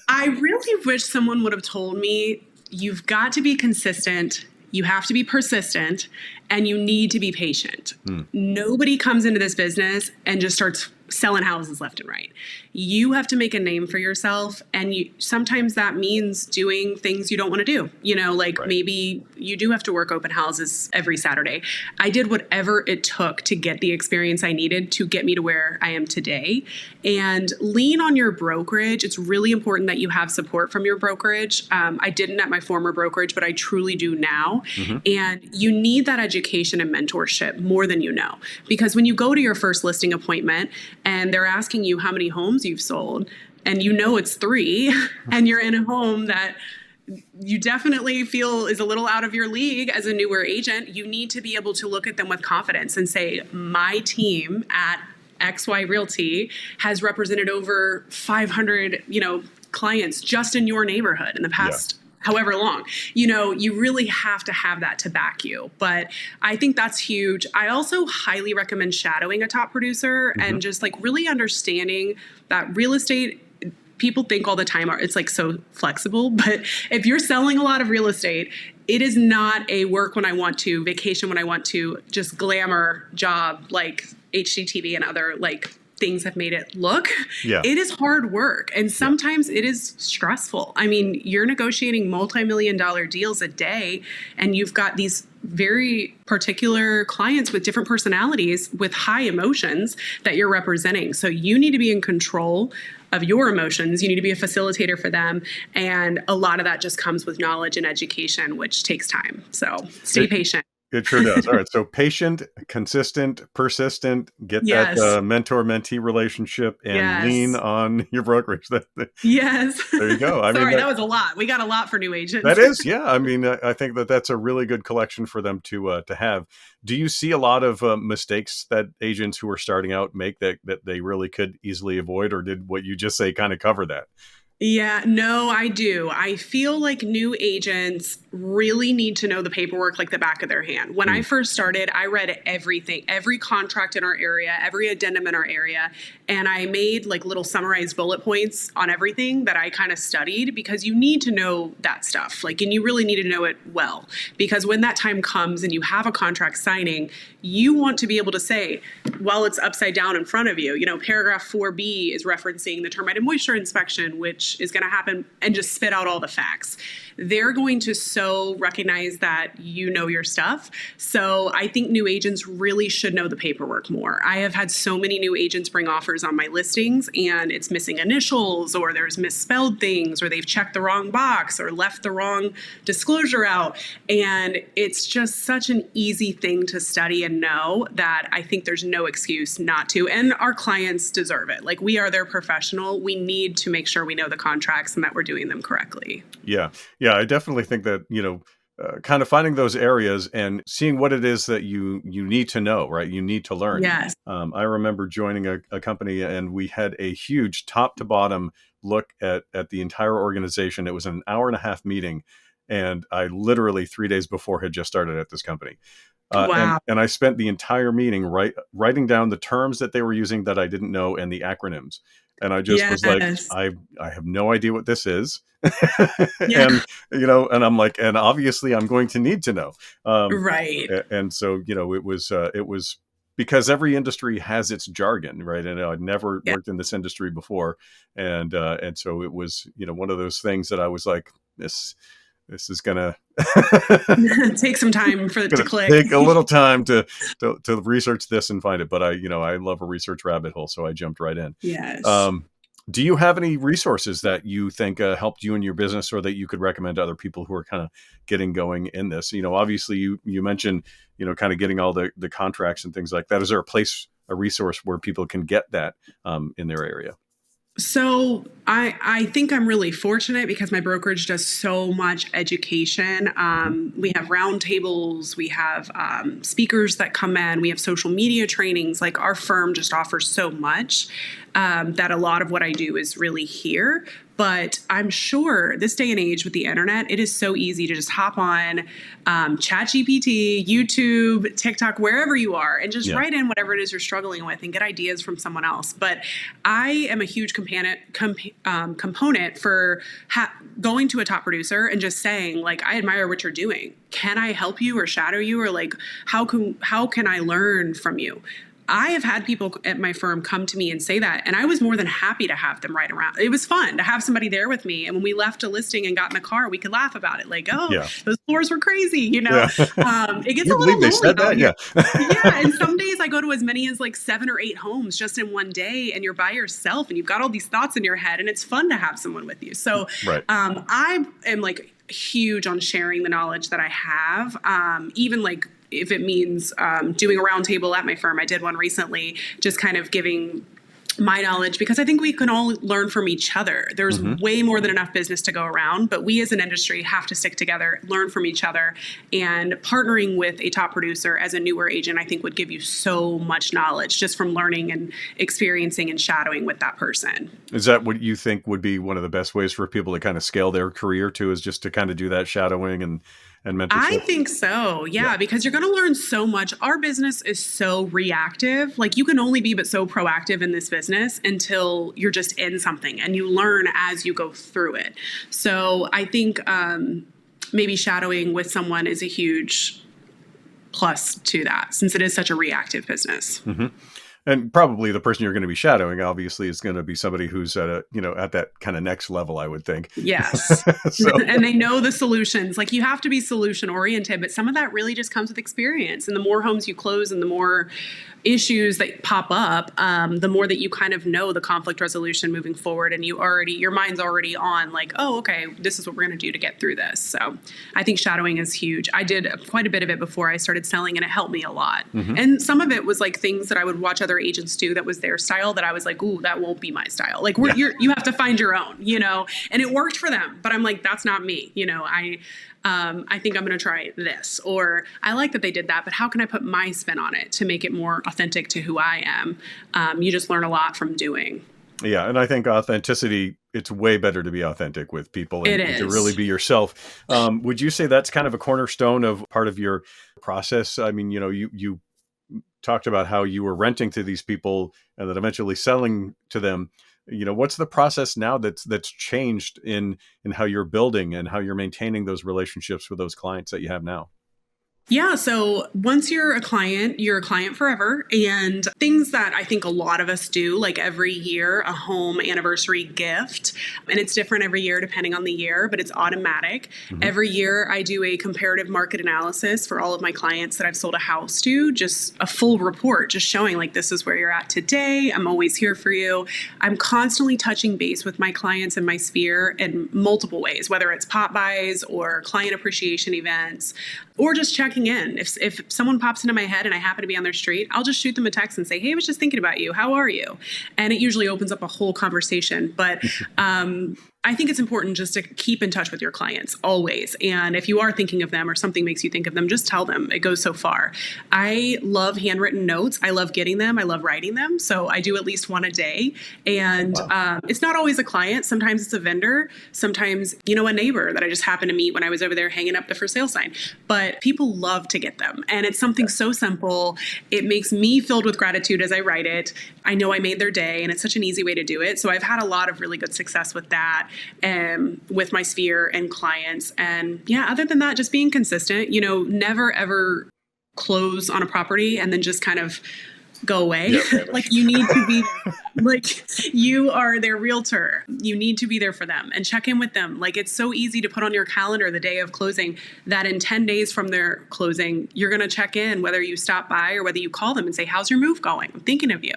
I really wish someone would have told me, you've got to be consistent. You have to be persistent and you need to be patient. Nobody comes into this business and just starts selling houses left and right. You have to make a name for yourself. And sometimes that means doing things you don't want to do. Maybe you do have to work open houses every Saturday. I did whatever it took to get the experience I needed to get me to where I am today. And lean on your brokerage. It's really important that you have support from your brokerage. I didn't at my former brokerage, but I truly do now. And you need that education and mentorship more than you know. Because when you go to your first listing appointment and they're asking you how many homes you've sold, and it's 3, and you're in a home that you definitely feel is a little out of your league as a newer agent, you need to be able to look at them with confidence and say, my team at XY Realty has represented over 500, clients just in your neighborhood in the past however long. You really have to have that to back you. But I think that's huge. I also highly recommend shadowing a top producer and just like really understanding that real estate, people think all the time it's like so flexible, but if you're selling a lot of real estate, it is not a work when I want to, vacation when I want to, just glamour job like HGTV and other like things have made it look. It is hard work. And sometimes it is stressful. I mean, you're negotiating multi-million-dollar deals a day, and you've got these very particular clients with different personalities with high emotions that you're representing. So you need to be in control of your emotions. You need to be a facilitator for them. And a lot of that just comes with knowledge and education, which takes time. So stay patient. It sure does. All right. So patient, consistent, persistent, get that Yes. mentor-mentee relationship and lean Yes. on your brokerage. Yes. There you go. I mean, Sorry, that was a lot. We got a lot for new that agents. is, yeah. I mean, I think that that's a really good collection for them to have. Do you see a lot of mistakes that agents who are starting out make that they really could easily avoid, or did what you just say kind of cover that? Yeah, no, I do. I feel like new agents really need to know the paperwork like the back of their hand. When I Mm, first started, I read everything, every contract in our area, every addendum in our area, and I made like little summarized bullet points on everything that I kind of studied because you need to know that stuff. Like, and you really need to know it well because when that time comes and you have a contract signing, you want to be able to say, while it's upside down in front of you, paragraph 4B is referencing the termite and moisture inspection, which is going to happen, and just spit out all the facts. They're going to so recognize that you know your stuff. So I think new agents really should know the paperwork more. I have had so many new agents bring offers on my listings and it's missing initials or there's misspelled things or they've checked the wrong box or left the wrong disclosure out. And it's just such an easy thing to study and know that I think there's no excuse not to. And our clients deserve it. Like, we are their professional. We need to make sure we know the contracts and that we're doing them correctly. yeah, yeah. I definitely think that kind of finding those areas and seeing what it is that you need to know, right? You need to learn. Yes. I remember joining a company and we had a huge top to bottom look at the entire organization. It was an hour and a half meeting, and I literally 3 days before had just started at this company. Wow. And I spent the entire meeting writing down the terms that they were using that I didn't know and the acronyms. And I just was like, Yes. I have no idea what this is. Yeah. And, and I'm like, and obviously I'm going to need to know. Right. And so, it was because every industry has its jargon, right? And I'd never Yeah. worked in this industry before. And so it was, one of those things that I was like, this is gonna Take some time for it to gonna click. take a little time to research this and find it. But I love a research rabbit hole, so I jumped right in. Yes. Um, do you have any resources that you think helped you in your business, or that you could recommend to other people who are kind of getting going in this? Obviously you mentioned, kind of getting all the contracts and things like that. Is there a resource where people can get that in their area? So I think I'm really fortunate because my brokerage does so much education. We have roundtables, we have speakers that come in, we have social media trainings. Like, our firm just offers so much that a lot of what I do is really here. But I'm sure this day and age with the internet, it is so easy to just hop on ChatGPT, YouTube, TikTok, wherever you are, and just write in whatever it is you're struggling with and get ideas from someone else. But I am a huge component for going to a top producer and just saying, like, I admire what you're doing. Can I help you or shadow you? Or like, how can I learn from you? I have had people at my firm come to me and say that, and I was more than happy to have them right around. It was fun to have somebody there with me. And when we left a listing and got in the car, we could laugh about it. Like, those floors were crazy, Yeah. It gets You a believe little they lonely said that? out here. Yeah. Yeah. And some days I go to as many as like 7 or 8 homes just in one day, and you're by yourself and you've got all these thoughts in your head, and it's fun to have someone with you. So Right. I am like huge on sharing the knowledge that I have, even like if it means doing a roundtable at my firm. I did one recently, just kind of giving my knowledge, because I think we can all learn from each other. There's way more than enough business to go around, but we as an industry have to stick together, learn from each other, and partnering with a top producer as a newer agent, I think, would give you so much knowledge just from learning and experiencing and shadowing with that person. Is that what you think would be one of the best ways for people to kind of scale their career too, is just to kind of do that shadowing and mentorship? I think so. Yeah, because you're going to learn so much. Our business is so reactive. Like, you can only be but so proactive in this business until you're just in something and you learn as you go through it. So I think maybe shadowing with someone is a huge plus to that, since it is such a reactive business. And probably the person you're going to be shadowing obviously is going to be somebody who's at a, at that kind of next level, I would think. Yes. So, And they know the solutions. Like you have to be solution oriented, but some of that really just comes with experience. And the more homes you close and the more issues that pop up, the more that you kind of know the conflict resolution moving forward, and your mind's already on like, oh, okay, this is what we're going to do to get through this. So I think shadowing is huge. I did quite a bit of it before I started selling, and it helped me a lot. And some of it was like things that I would watch other agents do that was their style that I was like, ooh, that won't be my style. Like you have to find your own, and it worked for them, but I'm like, that's not me. I think I'm going to try this, or I like that they did that, but how can I put my spin on it to make it more authentic to who I am? You just learn a lot from doing. Yeah. And I think authenticity, it's way better to be authentic with people and to really be yourself. Would you say that's kind of a cornerstone of part of your process? I mean, you talked about how you were renting to these people and then eventually selling to them. What's the process now that's changed in how you're building and how you're maintaining those relationships with those clients that you have now? Yeah. So once you're a client forever. And things that I think a lot of us do, like every year, a home anniversary gift. And it's different every year depending on the year, but it's automatic. Every year I do a comparative market analysis for all of my clients that I've sold a house to, just a full report, just showing like, this is where you're at today. I'm always here for you. I'm constantly touching base with my clients in my sphere in multiple ways, whether it's pop buys or client appreciation events, or just checking in. If someone pops into my head and I happen to be on their street, I'll just shoot them a text and say, hey, I was just thinking about you. How are you? And it usually opens up a whole conversation. But I think it's important just to keep in touch with your clients always. And if you are thinking of them or something makes you think of them, just tell them. It goes so far. I love handwritten notes. I love getting them. I love writing them. So I do at least one a day. And it's not always a client. Sometimes it's a vendor. Sometimes, a neighbor that I just happened to meet when I was over there hanging up the for sale sign. But people love to get them. And it's something so simple. It makes me filled with gratitude as I write it. I know I made their day, and it's such an easy way to do it. So I've had a lot of really good success with that. With my sphere and clients. And yeah, other than that, just being consistent, never ever close on a property and then just kind of go away. Yeah, like you need to be like, you are their realtor. You need to be there for them and check in with them. Like it's so easy to put on your calendar the day of closing that in 10 days from their closing, you're going to check in, whether you stop by or whether you call them and say, how's your move going? I'm thinking of you.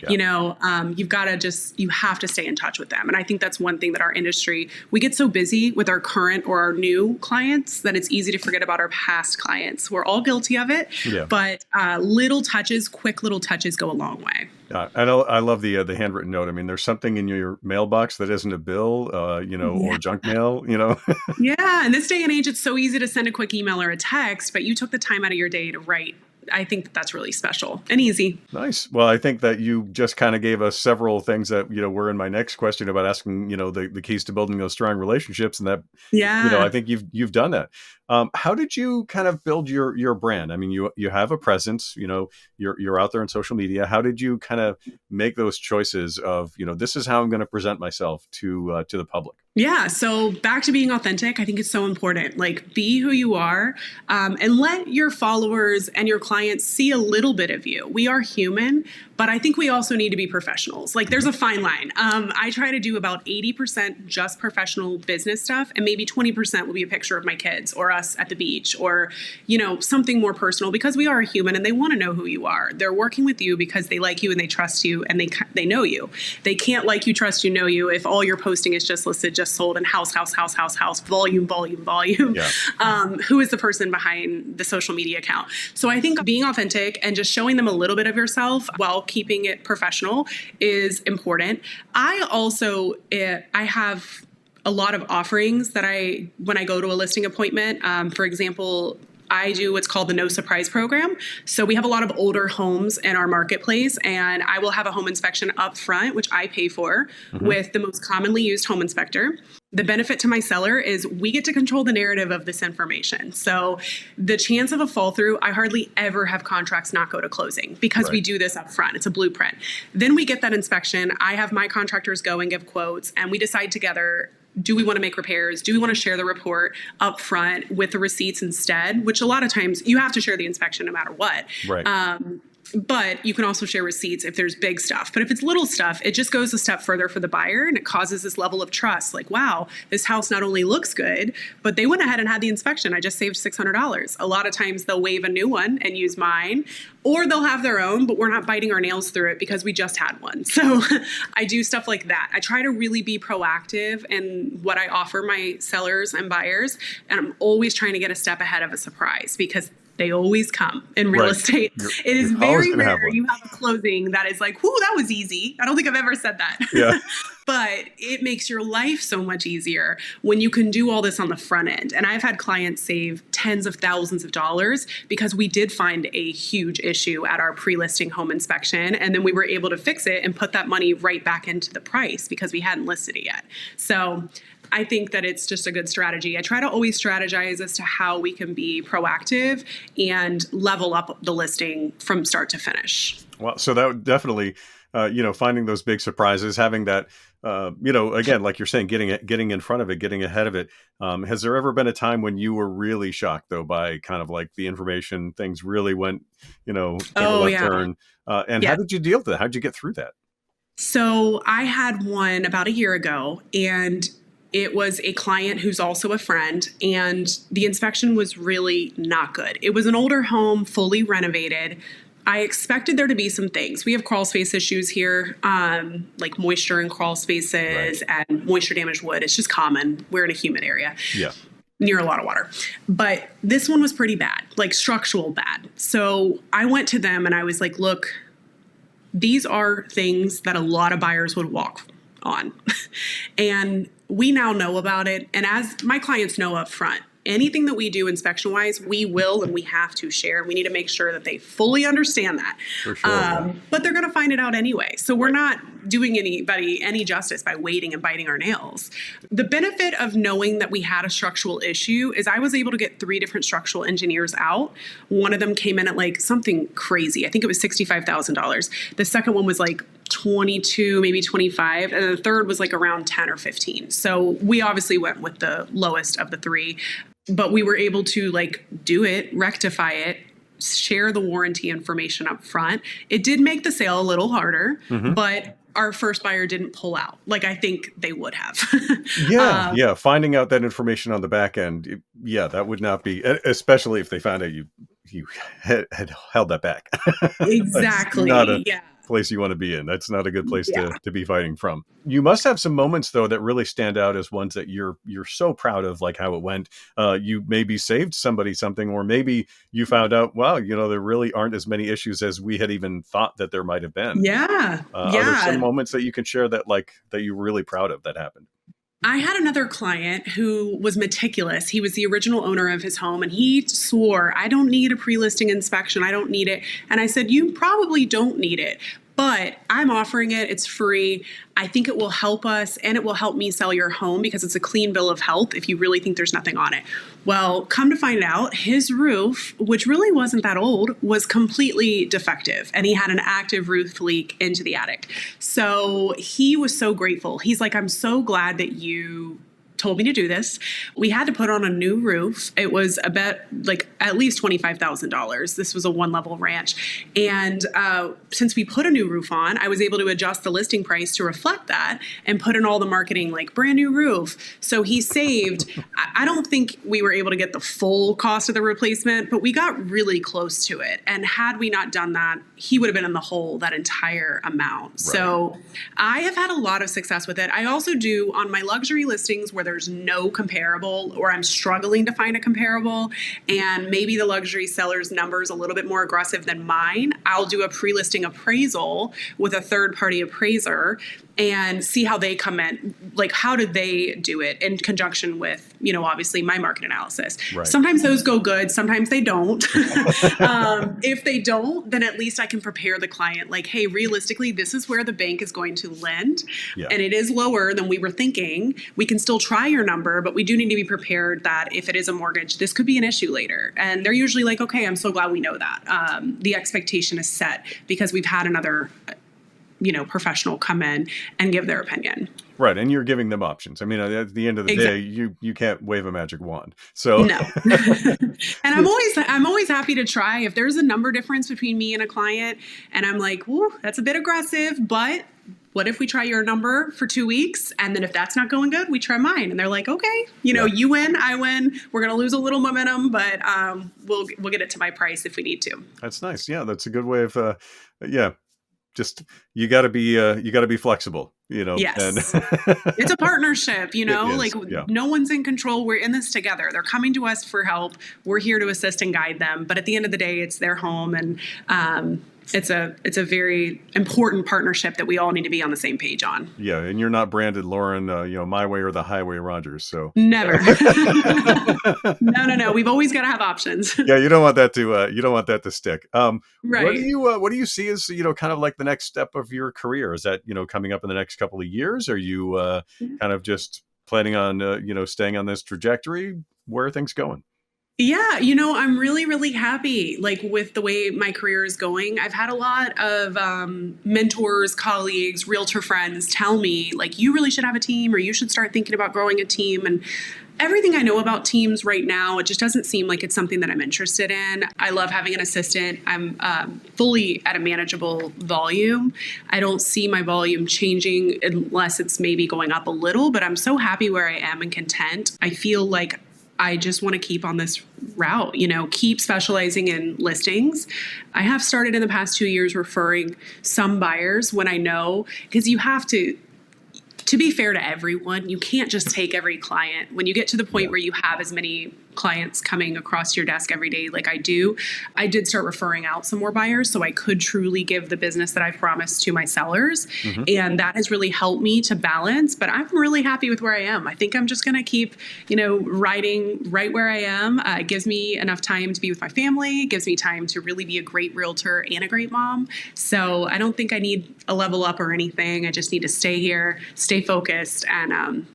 Yeah. You've got to you have to stay in touch with them. And I think that's one thing that our industry, we get so busy with our current or our new clients that it's easy to forget about our past clients. We're all guilty of it, but quick little touches go a long way. I love the handwritten note. I mean, there's something in your mailbox that isn't a bill, or junk mail, Yeah. And this day and age, it's so easy to send a quick email or a text, but you took the time out of your day to write. I think that's really special and easy. Nice. Well, I think that you just kind of gave us several things that, were in my next question about asking, the keys to building those strong relationships, and that, I think you've done that. How did you kind of build your brand? I mean, you have a presence, you're out there on social media. How did you kind of make those choices of, this is how I'm going to present myself to the public? Yeah. So back to being authentic, I think it's so important. Like be who you are, and let your followers and your clients see a little bit of you. We are human, but I think we also need to be professionals. Like there's a fine line. I try to do about 80% just professional business stuff, and maybe 20% will be a picture of my kids or us at the beach or, something more personal, because we are a human and they want to know who you are. They're working with you because they like you and they trust you and they know you. They can't like you, trust you, know you if all your posting is just listed, just sold, and house, volume. Yeah. Who is the person behind the social media account? So I think being authentic and just showing them a little bit of yourself while keeping it professional is important. I also, I have a lot of offerings that when I go to a listing appointment, for example, I do what's called the No Surprise program. So we have a lot of older homes in our marketplace, and I will have a home inspection up front, which I pay for, with the most commonly used home inspector. The benefit to my seller is we get to control the narrative of this information. So the chance of a fall through, I hardly ever have contracts not go to closing because we do this up front. It's a blueprint. Then we get that inspection. I have my contractors go and give quotes, and we decide together, do we want to make repairs? Do we want to share the report up front with the receipts instead? Which a lot of times you have to share the inspection no matter what. Right. But you can also share receipts if there's big stuff. But if it's little stuff, it just goes a step further for the buyer, and it causes this level of trust. Like, wow, this house not only looks good, but they went ahead and had the inspection. I just saved $600. A lot of times they'll waive a new one and use mine, or they'll have their own, but we're not biting our nails through it because we just had one. So I do stuff like that. I try to really be proactive in what I offer my sellers and buyers. And I'm always trying to get a step ahead of a surprise, because they always come in real estate. It is very rare you have a closing that is like, whoo, that was easy. I don't think I've ever said that. Yeah. But it makes your life so much easier when you can do all this on the front end. And I've had clients save tens of thousands of dollars because we did find a huge issue at our pre-listing home inspection. And then we were able to fix it and put that money right back into the price because we hadn't listed it yet. So I think that it's just a good strategy. I try to always strategize as to how we can be proactive and level up the listing from start to finish. Well, so that would definitely, finding those big surprises, having that, again, like you're saying, getting in front of it, getting ahead of it. Has there ever been a time when you were really shocked, though, by kind of like the information, things really went, took a left turn? And how did you deal with that? How did you get through that? So I had one about a year ago, and it was a client who's also a friend, and the inspection was really not good. It was an older home, fully renovated. I expected there to be some things. We have crawl space issues here, like moisture in crawl spaces and moisture damaged wood. It's just common. We're in a humid area. Yeah. Near a lot of water. But this one was pretty bad, like structural bad. So I went to them and I was like, look, these are things that a lot of buyers would walk on. And we now know about it. And as my clients know up front, anything that we do inspection wise, we will and we have to share. We need to make sure that they fully understand that. For sure, but they're going to find it out anyway. So we're not doing anybody any justice by waiting and biting our nails. The benefit of knowing that we had a structural issue is I was able to get 3 different structural engineers out. One of them came in at like something crazy. I think it was $65,000. The second one was like 22, maybe 25. And the third was like around 10 or 15. So we obviously went with the lowest of the 3. But we were able to like do it, rectify it, share the warranty information up front. It did make the sale a little harder, but our first buyer didn't pull out like I think they would have. Yeah. Finding out that information on the back end, that would not be, especially if they found out you had held that back. Exactly. Not a place you want to be in. That's not a good place to be fighting from. You must have some moments though that really stand out as ones that you're so proud of, like how it went. You maybe saved somebody something, or maybe you found out, wow, there really aren't as many issues as we had even thought that there might have been. Are there some moments that you can share that you're really proud of that happened? I had another client who was meticulous. He was the original owner of his home, and he swore, I don't need a pre-listing inspection. I don't need it. And I said, you probably don't need it, but I'm offering it. It's free. I think it will help us, and it will help me sell your home because it's a clean bill of health if you really think there's nothing on it. Well, come to find out, his roof, which really wasn't that old, was completely defective, and he had an active roof leak into the attic. So he was so grateful. He's like, I'm so glad that you told me to do this. We had to put on a new roof. It was at least $25,000. This was a 1-level ranch. And since we put a new roof on, I was able to adjust the listing price to reflect that and put in all the marketing like brand new roof. So he saved, I don't think we were able to get the full cost of the replacement, but we got really close to it. And had we not done that, he would have been in the hole that entire amount. Right. So I have had a lot of success with it. I also do on my luxury listings where there's no comparable, or I'm struggling to find a comparable, and maybe the luxury seller's number is a little bit more aggressive than mine. I'll do a pre-listing appraisal with a third-party appraiser and see how they come in. Like, how did they do it in conjunction with, obviously my market analysis. Right. Sometimes those go good. Sometimes they don't. If they don't, then at least I can prepare the client like, hey, realistically, this is where the bank is going to lend. Yeah. And it is lower than we were thinking. We can still try your number, but we do need to be prepared that if it is a mortgage, this could be an issue later. And they're usually like, okay, I'm so glad we know that. The expectation is set because we've had another professional come in and give their opinion. Right. And you're giving them options. I mean, at the end of the day, you can't wave a magic wand. So no. And I'm always happy to try. If there's a number difference between me and a client and I'm like, "Ooh, that's a bit aggressive, but what if we try your number for 2 weeks? And then if that's not going good, we try mine." And they're like, "Okay, you win, I win. We're going to lose a little momentum, but we'll get it to my price if we need to." That's nice. Yeah. That's a good way of, just, you gotta be flexible, Yes. and It's a partnership, yeah. No one's in control. We're in this together. They're coming to us for help. We're here to assist and guide them. But at the end of the day, it's their home. And it's a very important partnership that we all need to be on the same page on. Yeah. And you're not branded Lauren, my way or the highway Rogers. So never. No. We've always got to have options. Yeah. You don't want that to stick. Right. What do you see as, kind of like the next step of your career? Is that, coming up in the next couple of years? Are you kind of just planning on, staying on this trajectory? Where are things going? Yeah, I'm really, really happy with the way my career is going. I've had a lot of mentors, colleagues, realtor friends tell me you really should have a team or you should start thinking about growing a team. And everything I know about teams right now, it just doesn't seem like it's something that I'm interested in. I love having an assistant. I'm fully at a manageable volume. I don't see my volume changing unless it's maybe going up a little, but I'm so happy where I am and content. I feel like I just want to keep on this route, keep specializing in listings. I have started in the past 2 years referring some buyers when I know, because you have to be fair to everyone, you can't just take every client. When you get to the point where you have as many clients coming across your desk every day like I do, I did start referring out some more buyers so I could truly give the business that I promised to my sellers. Mm-hmm. And that has really helped me to balance, but I'm really happy with where I am. I think I'm just going to keep, riding right where I am. It gives me enough time to be with my family. It gives me time to really be a great realtor and a great mom. So I don't think I need a level up or anything. I just need to stay here, stay focused, and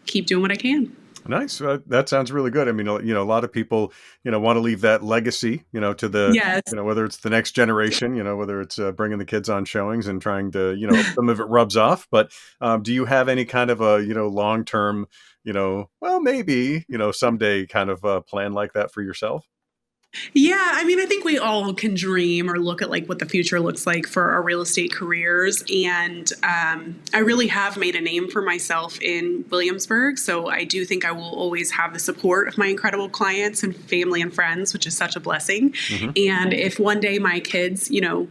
keep doing what I can. Nice. That sounds really good. I mean, a lot of people, want to leave that legacy, to the, yes. Whether it's the next generation, whether it's bringing the kids on showings and trying to, some of it rubs off. But do you have any kind of a, long-term, maybe, someday kind of plan like that for yourself? Yeah, I mean, I think we all can dream or look at what the future looks like for our real estate careers. And I really have made a name for myself in Williamsburg. So I do think I will always have the support of my incredible clients and family and friends, which is such a blessing. Mm-hmm. And if one day my kids,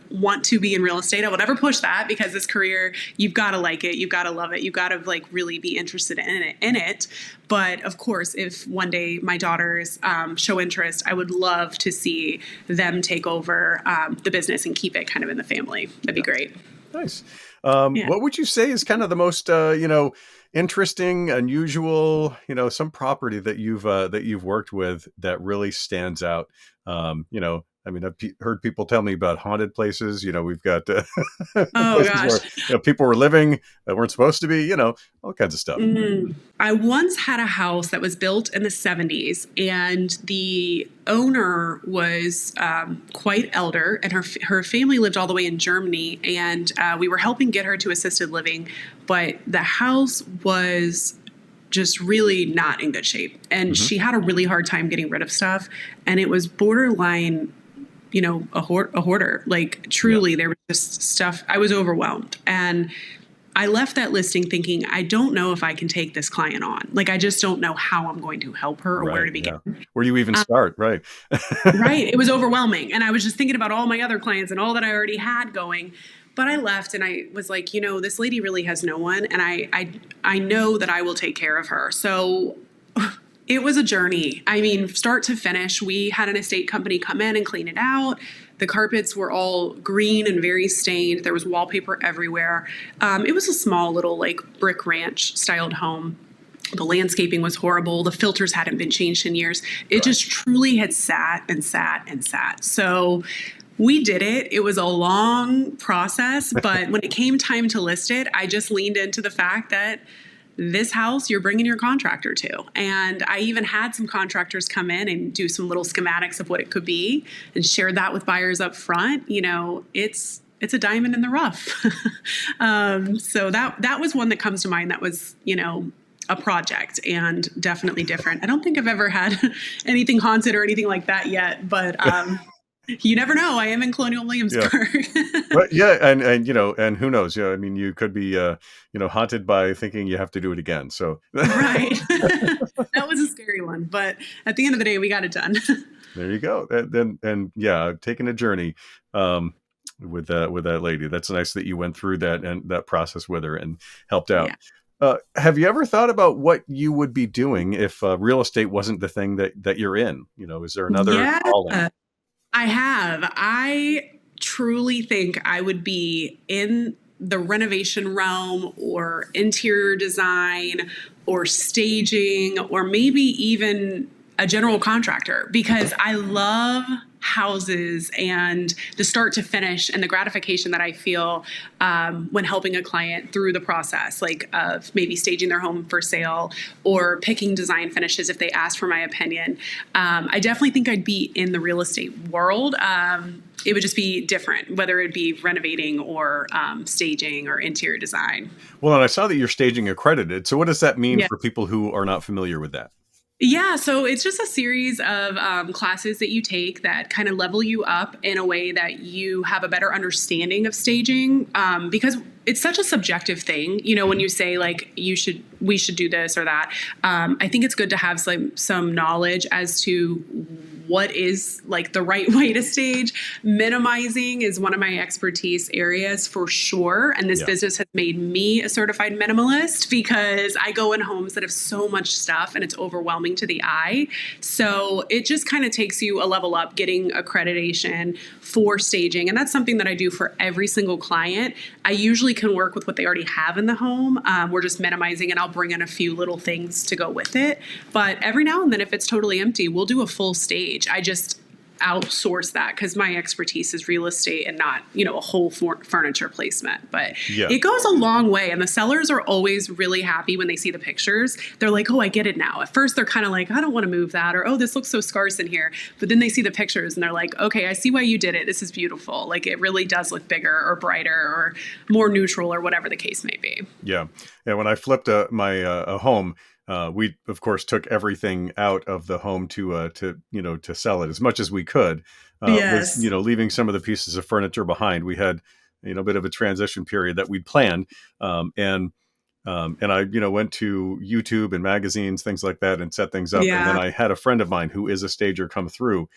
want to be in real estate, I will never push that, because this career, you've got to like it. You've got to love it. You've got to really be interested in it. But of course, if one day my daughters show interest, I would love to see them take over the business and keep it kind of in the family. That'd be great. Nice. What would you say is kind of the most, interesting, unusual, some property that you've worked with that really stands out? I mean, I've heard people tell me about haunted places. We've got places where people were living that weren't supposed to be, all kinds of stuff. Mm-hmm. I once had a house that was built in the 70s, and the owner was quite elder, and her family lived all the way in Germany, and we were helping get her to assisted living, but the house was just really not in good shape. And mm-hmm. she had a really hard time getting rid of stuff, and it was borderline a hoarder. Truly, there was just stuff. I was overwhelmed. And I left that listing thinking, I don't know if I can take this client on. I just don't know how I'm going to help her or where to begin. Yeah. Where do you even start? Right. Right. It was overwhelming. And I was just thinking about all my other clients and all that I already had going. But I left and I was like, this lady really has no one. And I know that I will take care of her. So it was a journey. I mean, start to finish, we had an estate company come in and clean it out. The carpets were all green and very stained. There was wallpaper everywhere. It was a small little brick ranch styled home. The landscaping was horrible. The filters hadn't been changed in years. It just truly had sat and sat and sat. So we did it. It was a long process, but when it came time to list it, I just leaned into the fact that this house you're bringing your contractor to. And I even had some contractors come in and do some little schematics of what it could be and shared that with buyers up front. It's it's a diamond in the rough. So that was one that comes to mind. That was, a project and definitely different. I don't think I've ever had anything haunted or anything like that yet, but you never know. I am in Colonial Yeah. Williamsburg. But yeah, and and who knows? I mean, you could be haunted by thinking you have to do it again. So Right. That was a scary one, but at the end of the day, we got it done. there you go. And yeah, taking a journey with that lady. That's nice that you went through that and that process with her and helped out. Yeah. Have you ever thought about what you would be doing if real estate wasn't the thing that you're in? Is there another Yeah, calling? I have. I truly think I would be in the renovation realm or interior design or staging or maybe even a general contractor because I love houses and the start to finish and the gratification that I feel when helping a client through the process, like of maybe staging their home for sale or picking design finishes if they ask for my opinion. I definitely think I'd be in the real estate world. It would just be different, whether it be renovating or staging or interior design. Well, and I saw that you're staging accredited. So what does that mean Yeah. for people who are not familiar with that? Yeah, so it's just a series of classes that you take that kind of level you up in a way that you have a better understanding of staging because it's such a subjective thing. When you say like we should do this or that, I think it's good to have some knowledge as to what is like the right way to stage. Minimizing is one of my expertise areas for sure. And this business has made me a certified minimalist because I go in homes that have so much stuff and it's overwhelming to the eye. So it just kind of takes you a level up getting accreditation for staging. And that's something that I do for every single client. I usually can work with what they already have in the home. We're just minimizing and I'll bring in a few little things to go with it. But every now and then, if it's totally empty, we'll do a full stage. I just outsource that because my expertise is real estate and not, a whole furniture placement. But it goes a long way. And the sellers are always really happy when they see the pictures. They're like, oh, I get it now. At first, they're kind of like, I don't want to move that. Or, oh, this looks so scarce in here. But then they see the pictures and they're like, okay, I see why you did it. This is beautiful. Like it really does look bigger or brighter or more neutral or whatever the case may be. Yeah. Yeah. When I flipped my a home, we of course took everything out of the home to sell it as much as we could. Yes. With leaving some of the pieces of furniture behind. We had a bit of a transition period that we'd planned, and I went to YouTube and magazines, things like that, and set things up. And then I had a friend of mine who is a stager come through,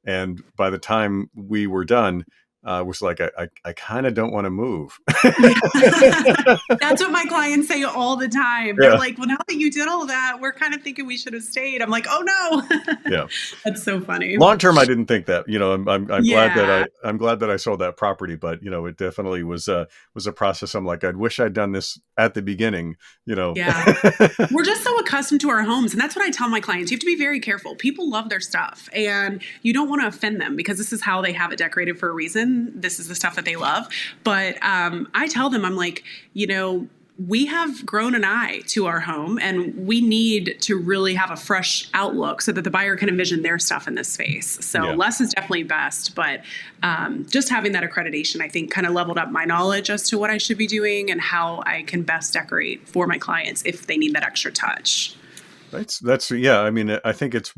and by the time we were done, was like, I kind of don't want to move. That's what my clients say all the time. They're like, well, now that you did all that, we're kind of thinking we should have stayed. I'm like, oh no. Yeah. That's so funny. Long term, I didn't think that. I'm glad that I sold that property, but it definitely was a process. I'm like, I wish I'd done this at the beginning. Yeah. We're just so accustomed to our homes, and that's what I tell my clients. You have to be very careful. People love their stuff, and you don't want to offend them because this is how they have it decorated for a reason. This is the stuff that they love. But I tell them, I'm like, we have grown an eye to our home and we need to really have a fresh outlook so that the buyer can envision their stuff in this space. So less is definitely best, but just having that accreditation, I think, kind of leveled up my knowledge as to what I should be doing and how I can best decorate for my clients if they need that extra touch. That's yeah. I mean, I think it's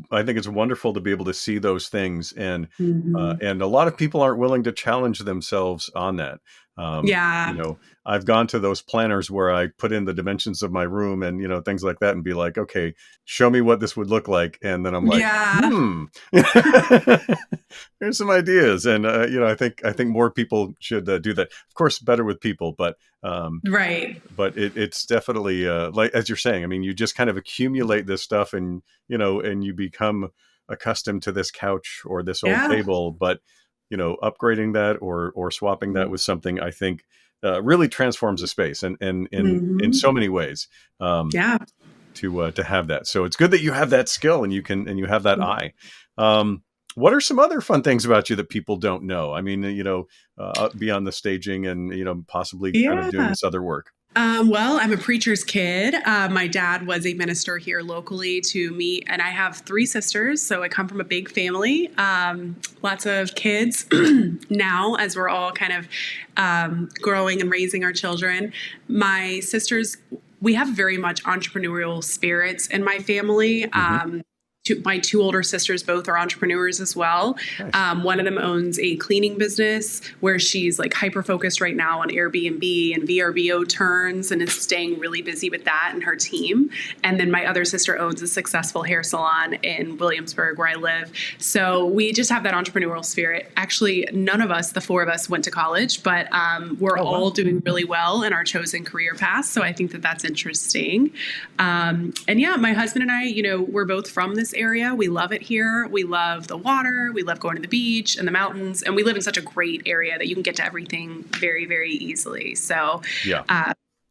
wonderful to be able to see those things, and and a lot of people aren't willing to challenge themselves on that. I've gone to those planners where I put in the dimensions of my room and things like that, and be like, okay, show me what this would look like, and then I'm like, here's some ideas, and I think more people should do that. Of course, better with people, but right. But it's definitely like as you're saying. I mean, you just kind of accumulate this stuff, and and you become accustomed to this couch or this old table, but upgrading that or swapping that with something, I think really transforms a space and in so many ways. To have that. So it's good that you have that skill and you have that eye. What are some other fun things about you that people don't know? I mean, beyond the staging and possibly kind of doing this other work. Well, I'm a preacher's kid. My dad was a minister here locally to me, and I have three sisters, so I come from a big family. Lots of kids now, as we're all kind of growing and raising our children. My sisters, we have very much entrepreneurial spirits in my family. My two older sisters both are entrepreneurs as well. Nice. One of them owns a cleaning business where she's like hyper focused right now on Airbnb and VRBO turns and is staying really busy with that and her team. And then my other sister owns a successful hair salon in Williamsburg where I live. So we just have that entrepreneurial spirit. Actually, none of us, the four of us, went to college, but we're all doing really well in our chosen career paths. So I think that that's interesting. And yeah, my husband and I, we're both from this area. We love it here. We love the water. We love going to the beach and the mountains. And we live in such a great area that you can get to everything very, very easily. So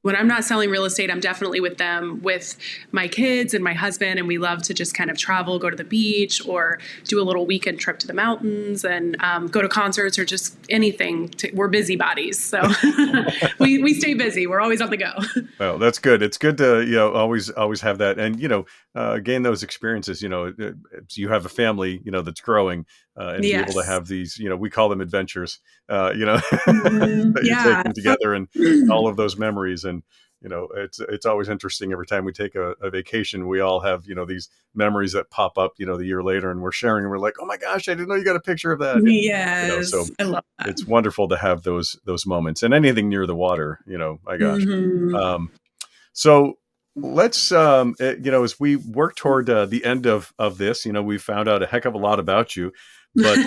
when I'm not selling real estate, I'm definitely with them, with my kids and my husband. And we love to just kind of travel, go to the beach or do a little weekend trip to the mountains and go to concerts or just anything. We're busybodies. So we stay busy. We're always on the go. Well, that's good. It's good to, always have that and, gain those experiences, you have a family, that's growing and be able to have these, we call them adventures, that you're taking together and all of those memories. And, it's always interesting every time we take a vacation, we all have, these memories that pop up, the year later and we're sharing and we're like, oh my gosh, I didn't know you got a picture of that. Yes. So I love that. it's wonderful to have those moments and anything near the water, my gosh. So let's, as we work toward the end of this, we found out a heck of a lot about you, but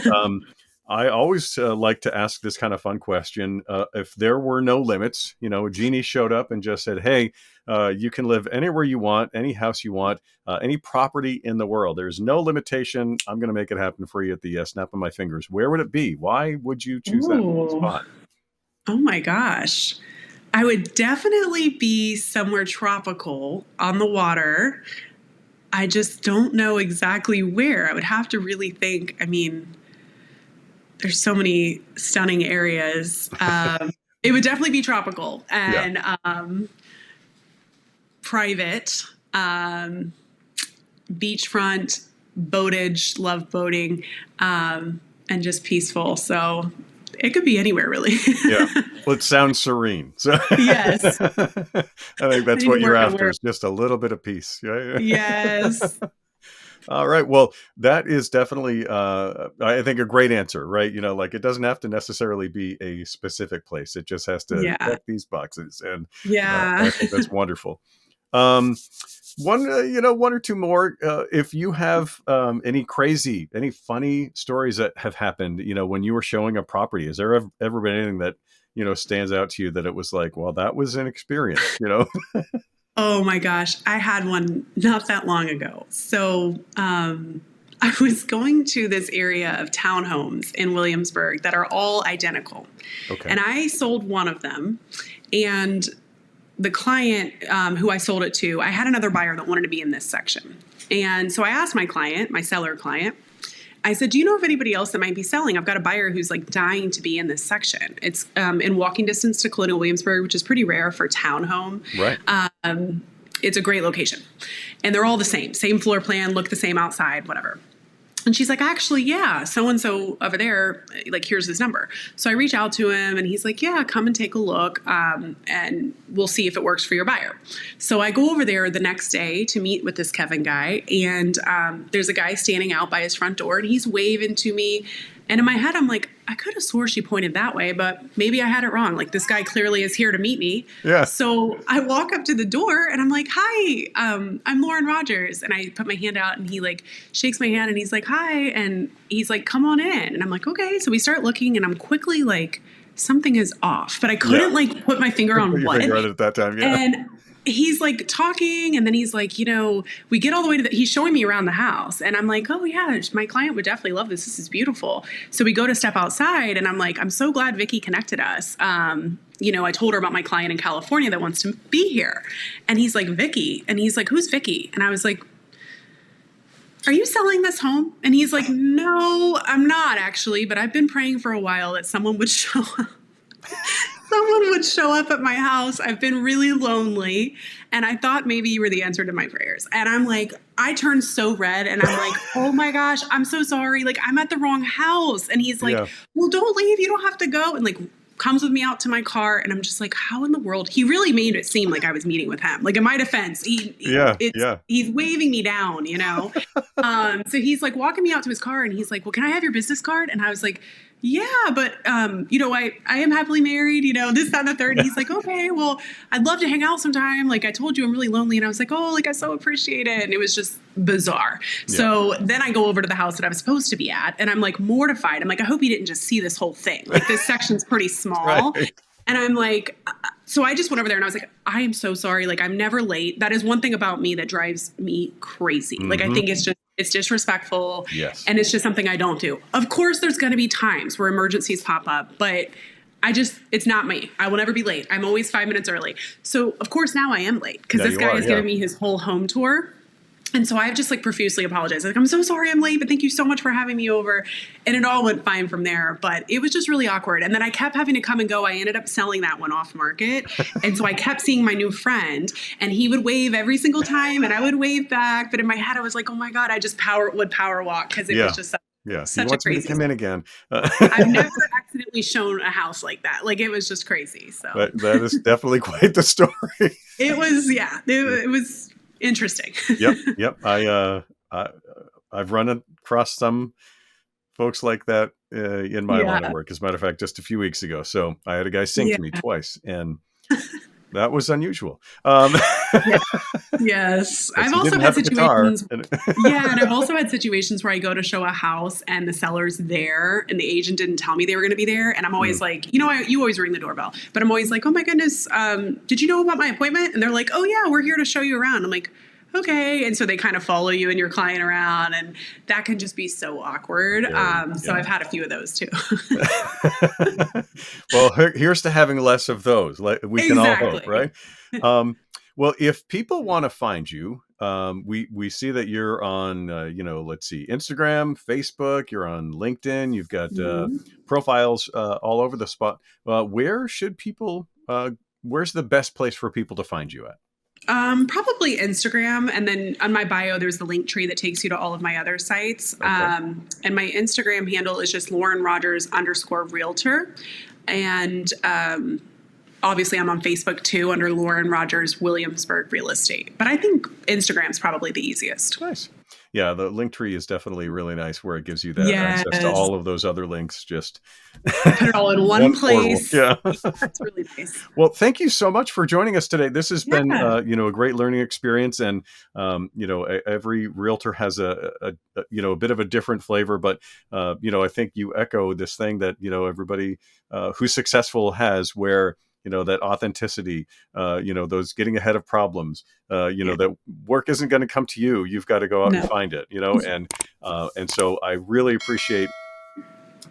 I always like to ask this kind of fun question. If there were no limits, a genie showed up and just said, hey, you can live anywhere you want, any house you want, any property in the world. There's no limitation. I'm going to make it happen for you at the snap of my fingers. Where would it be? Why would you choose that spot? Oh my gosh. I would definitely be somewhere tropical on the water. I just don't know exactly where. I would have to really think. I mean, there's so many stunning areas. It would definitely be tropical and private, beachfront, boatage, love boating, and just peaceful. So it could be anywhere, really. Yeah. Well, it sounds serene. So yes. I think that's what you're after is just a little bit of peace. Yes. All right. Well, that is definitely, I think, a great answer, right? It doesn't have to necessarily be a specific place. It just has to check these boxes. And I think that's wonderful. One or two more, if you have any funny stories that have happened, when you were showing a property, has there ever been anything that, stands out to you that it was like, well, that was an experience, Oh my gosh. I had one not that long ago. So I was going to this area of townhomes in Williamsburg that are all identical. Okay. And I sold one of them. And the client who I sold it to, I had another buyer that wanted to be in this section. And so I asked my client, my seller client, I said, do you know of anybody else that might be selling? I've got a buyer who's like dying to be in this section. It's in walking distance to Colonial Williamsburg, which is pretty rare for townhome. Right. It's a great location. And they're all the same floor plan, look the same outside, whatever. And she's like, actually, yeah, so-and-so over there, like, here's his number. So I reach out to him and he's like, yeah, come and take a look and we'll see if it works for your buyer. So I go over there the next day to meet with this Kevin guy. And there's a guy standing out by his front door and he's waving to me. And in my head, I'm like, I could have swore she pointed that way, but maybe I had it wrong. Like, this guy clearly is here to meet me. Yeah. So I walk up to the door and I'm like, hi, I'm Lauren Rogers. And I put my hand out and he like shakes my hand and he's like, hi. And he's like, come on in. And I'm like, okay. So we start looking and I'm quickly like, something is off, but I couldn't like put my finger on what. Finger on it at that time. Yeah. And he's like talking and then he's like, we get all the way to he's showing me around the house and I'm like, oh yeah, my client would definitely love this. This is beautiful. So we go to step outside and I'm like, I'm so glad Vicky connected us. I told her about my client in California that wants to be here. And he's like, Vicky. And he's like, who's Vicky? And I was like, are you selling this home? And he's like, no, I'm not actually, but I've been praying for a while that someone would show up. someone would show up at my house. I've been really lonely, and I thought maybe you were the answer to my prayers. And I'm like, I turned so red, and I'm like, oh my gosh, I'm so sorry. Like, I'm at the wrong house. And he's like, Yeah. well, don't leave. You don't have to go. And like, comes with me out to my car. And I'm just like, how in the world? He really made it seem like I was meeting with him. Like, in my defense, he's waving me down, you know? So he's like walking me out to his car, and he's like, well, can I have your business card? And I was like, yeah, but, you know, I am happily married, you know, this, that, and the third. And he's like, okay, well, I'd love to hang out sometime. Like, I told you I'm really lonely. And I was like, oh, like, I so appreciate it. And it was just bizarre. Yeah. So then I go over to the house that I was supposed to be at, and I'm like mortified. I'm like, I hope he didn't just see this whole thing. Like, this section's pretty small. Right. And I'm like, so I just went over there and I was like, I am so sorry. Like, I'm never late. That is one thing about me that drives me crazy. Mm-hmm. Like, I think it's disrespectful. Yes. And it's just something I don't do. Of course, there's going to be times where emergencies pop up, but it's not me. I will never be late. I'm always 5 minutes early. So of course now I am late because this guy is giving me his whole home tour. And so I've just like profusely apologized. Like, I'm so sorry I'm late, but thank you so much for having me over. And it all went fine from there, but it was just really awkward. And then I kept having to come and go. I ended up selling that one off market. And so I kept seeing my new friend, and he would wave every single time and I would wave back. But in my head, I was like, oh my God, I just would power walk because it was just such a crazy. He come in again. I've never accidentally shown a house like that. Like, it was just crazy. So that is definitely quite the story. It was, it was interesting. Yep. I've run across some folks like that in my line of work. As a matter of fact, just a few weeks ago. So I had a guy sing to me twice, and that was unusual. Yes. I've also had situations. And I've also had situations where I go to show a house and the seller's there and the agent didn't tell me they were going to be there. And I'm always like, you know, you always ring the doorbell, but I'm always like, oh my goodness. Did you know about my appointment? And they're like, oh yeah, we're here to show you around. I'm like, okay. And so they kind of follow you and your client around, and that can just be so awkward. So I've had a few of those too. Well, here's to having less of those. We can all hope, right? Well, if people want to find you, we see that you're on, let's see, Instagram, Facebook, you're on LinkedIn, you've got profiles all over the spot. Where's the best place for people to find you at? Probably Instagram. And then on my bio, there's the link tree that takes you to all of my other sites. Okay. And my Instagram handle is just LaurenRogers_realtor. And, obviously I'm on Facebook too under Lauren Rogers Williamsburg Real Estate, but I think Instagram's probably the easiest. Nice. Yeah, the link tree is definitely really nice where it gives you that access to all of those other links. Just put it all in one place. Yeah. That's really nice. Well, thank you so much for joining us today. This has been, a great learning experience. And, every realtor has a bit of a different flavor, but, I think you echo this thing that, everybody who's successful has, where that authenticity, those getting ahead of problems, that work isn't going to come to you. You've got to go out and find it, and so I really appreciate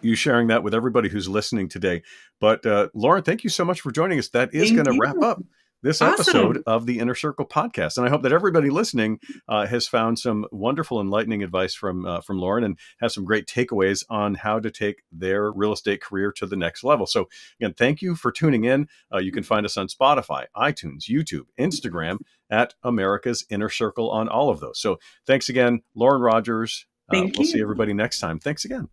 you sharing that with everybody who's listening today. But Lauren, thank you so much for joining us. That is going to wrap up this episode of the Inner Circle podcast. And I hope that everybody listening has found some wonderful, enlightening advice from Lauren, and has some great takeaways on how to take their real estate career to the next level. So again, thank you for tuning in. You can find us on Spotify, iTunes, YouTube, Instagram, at America's Inner Circle on all of those. So thanks again, Lauren Rogers. Thank you. We'll see everybody next time. Thanks again.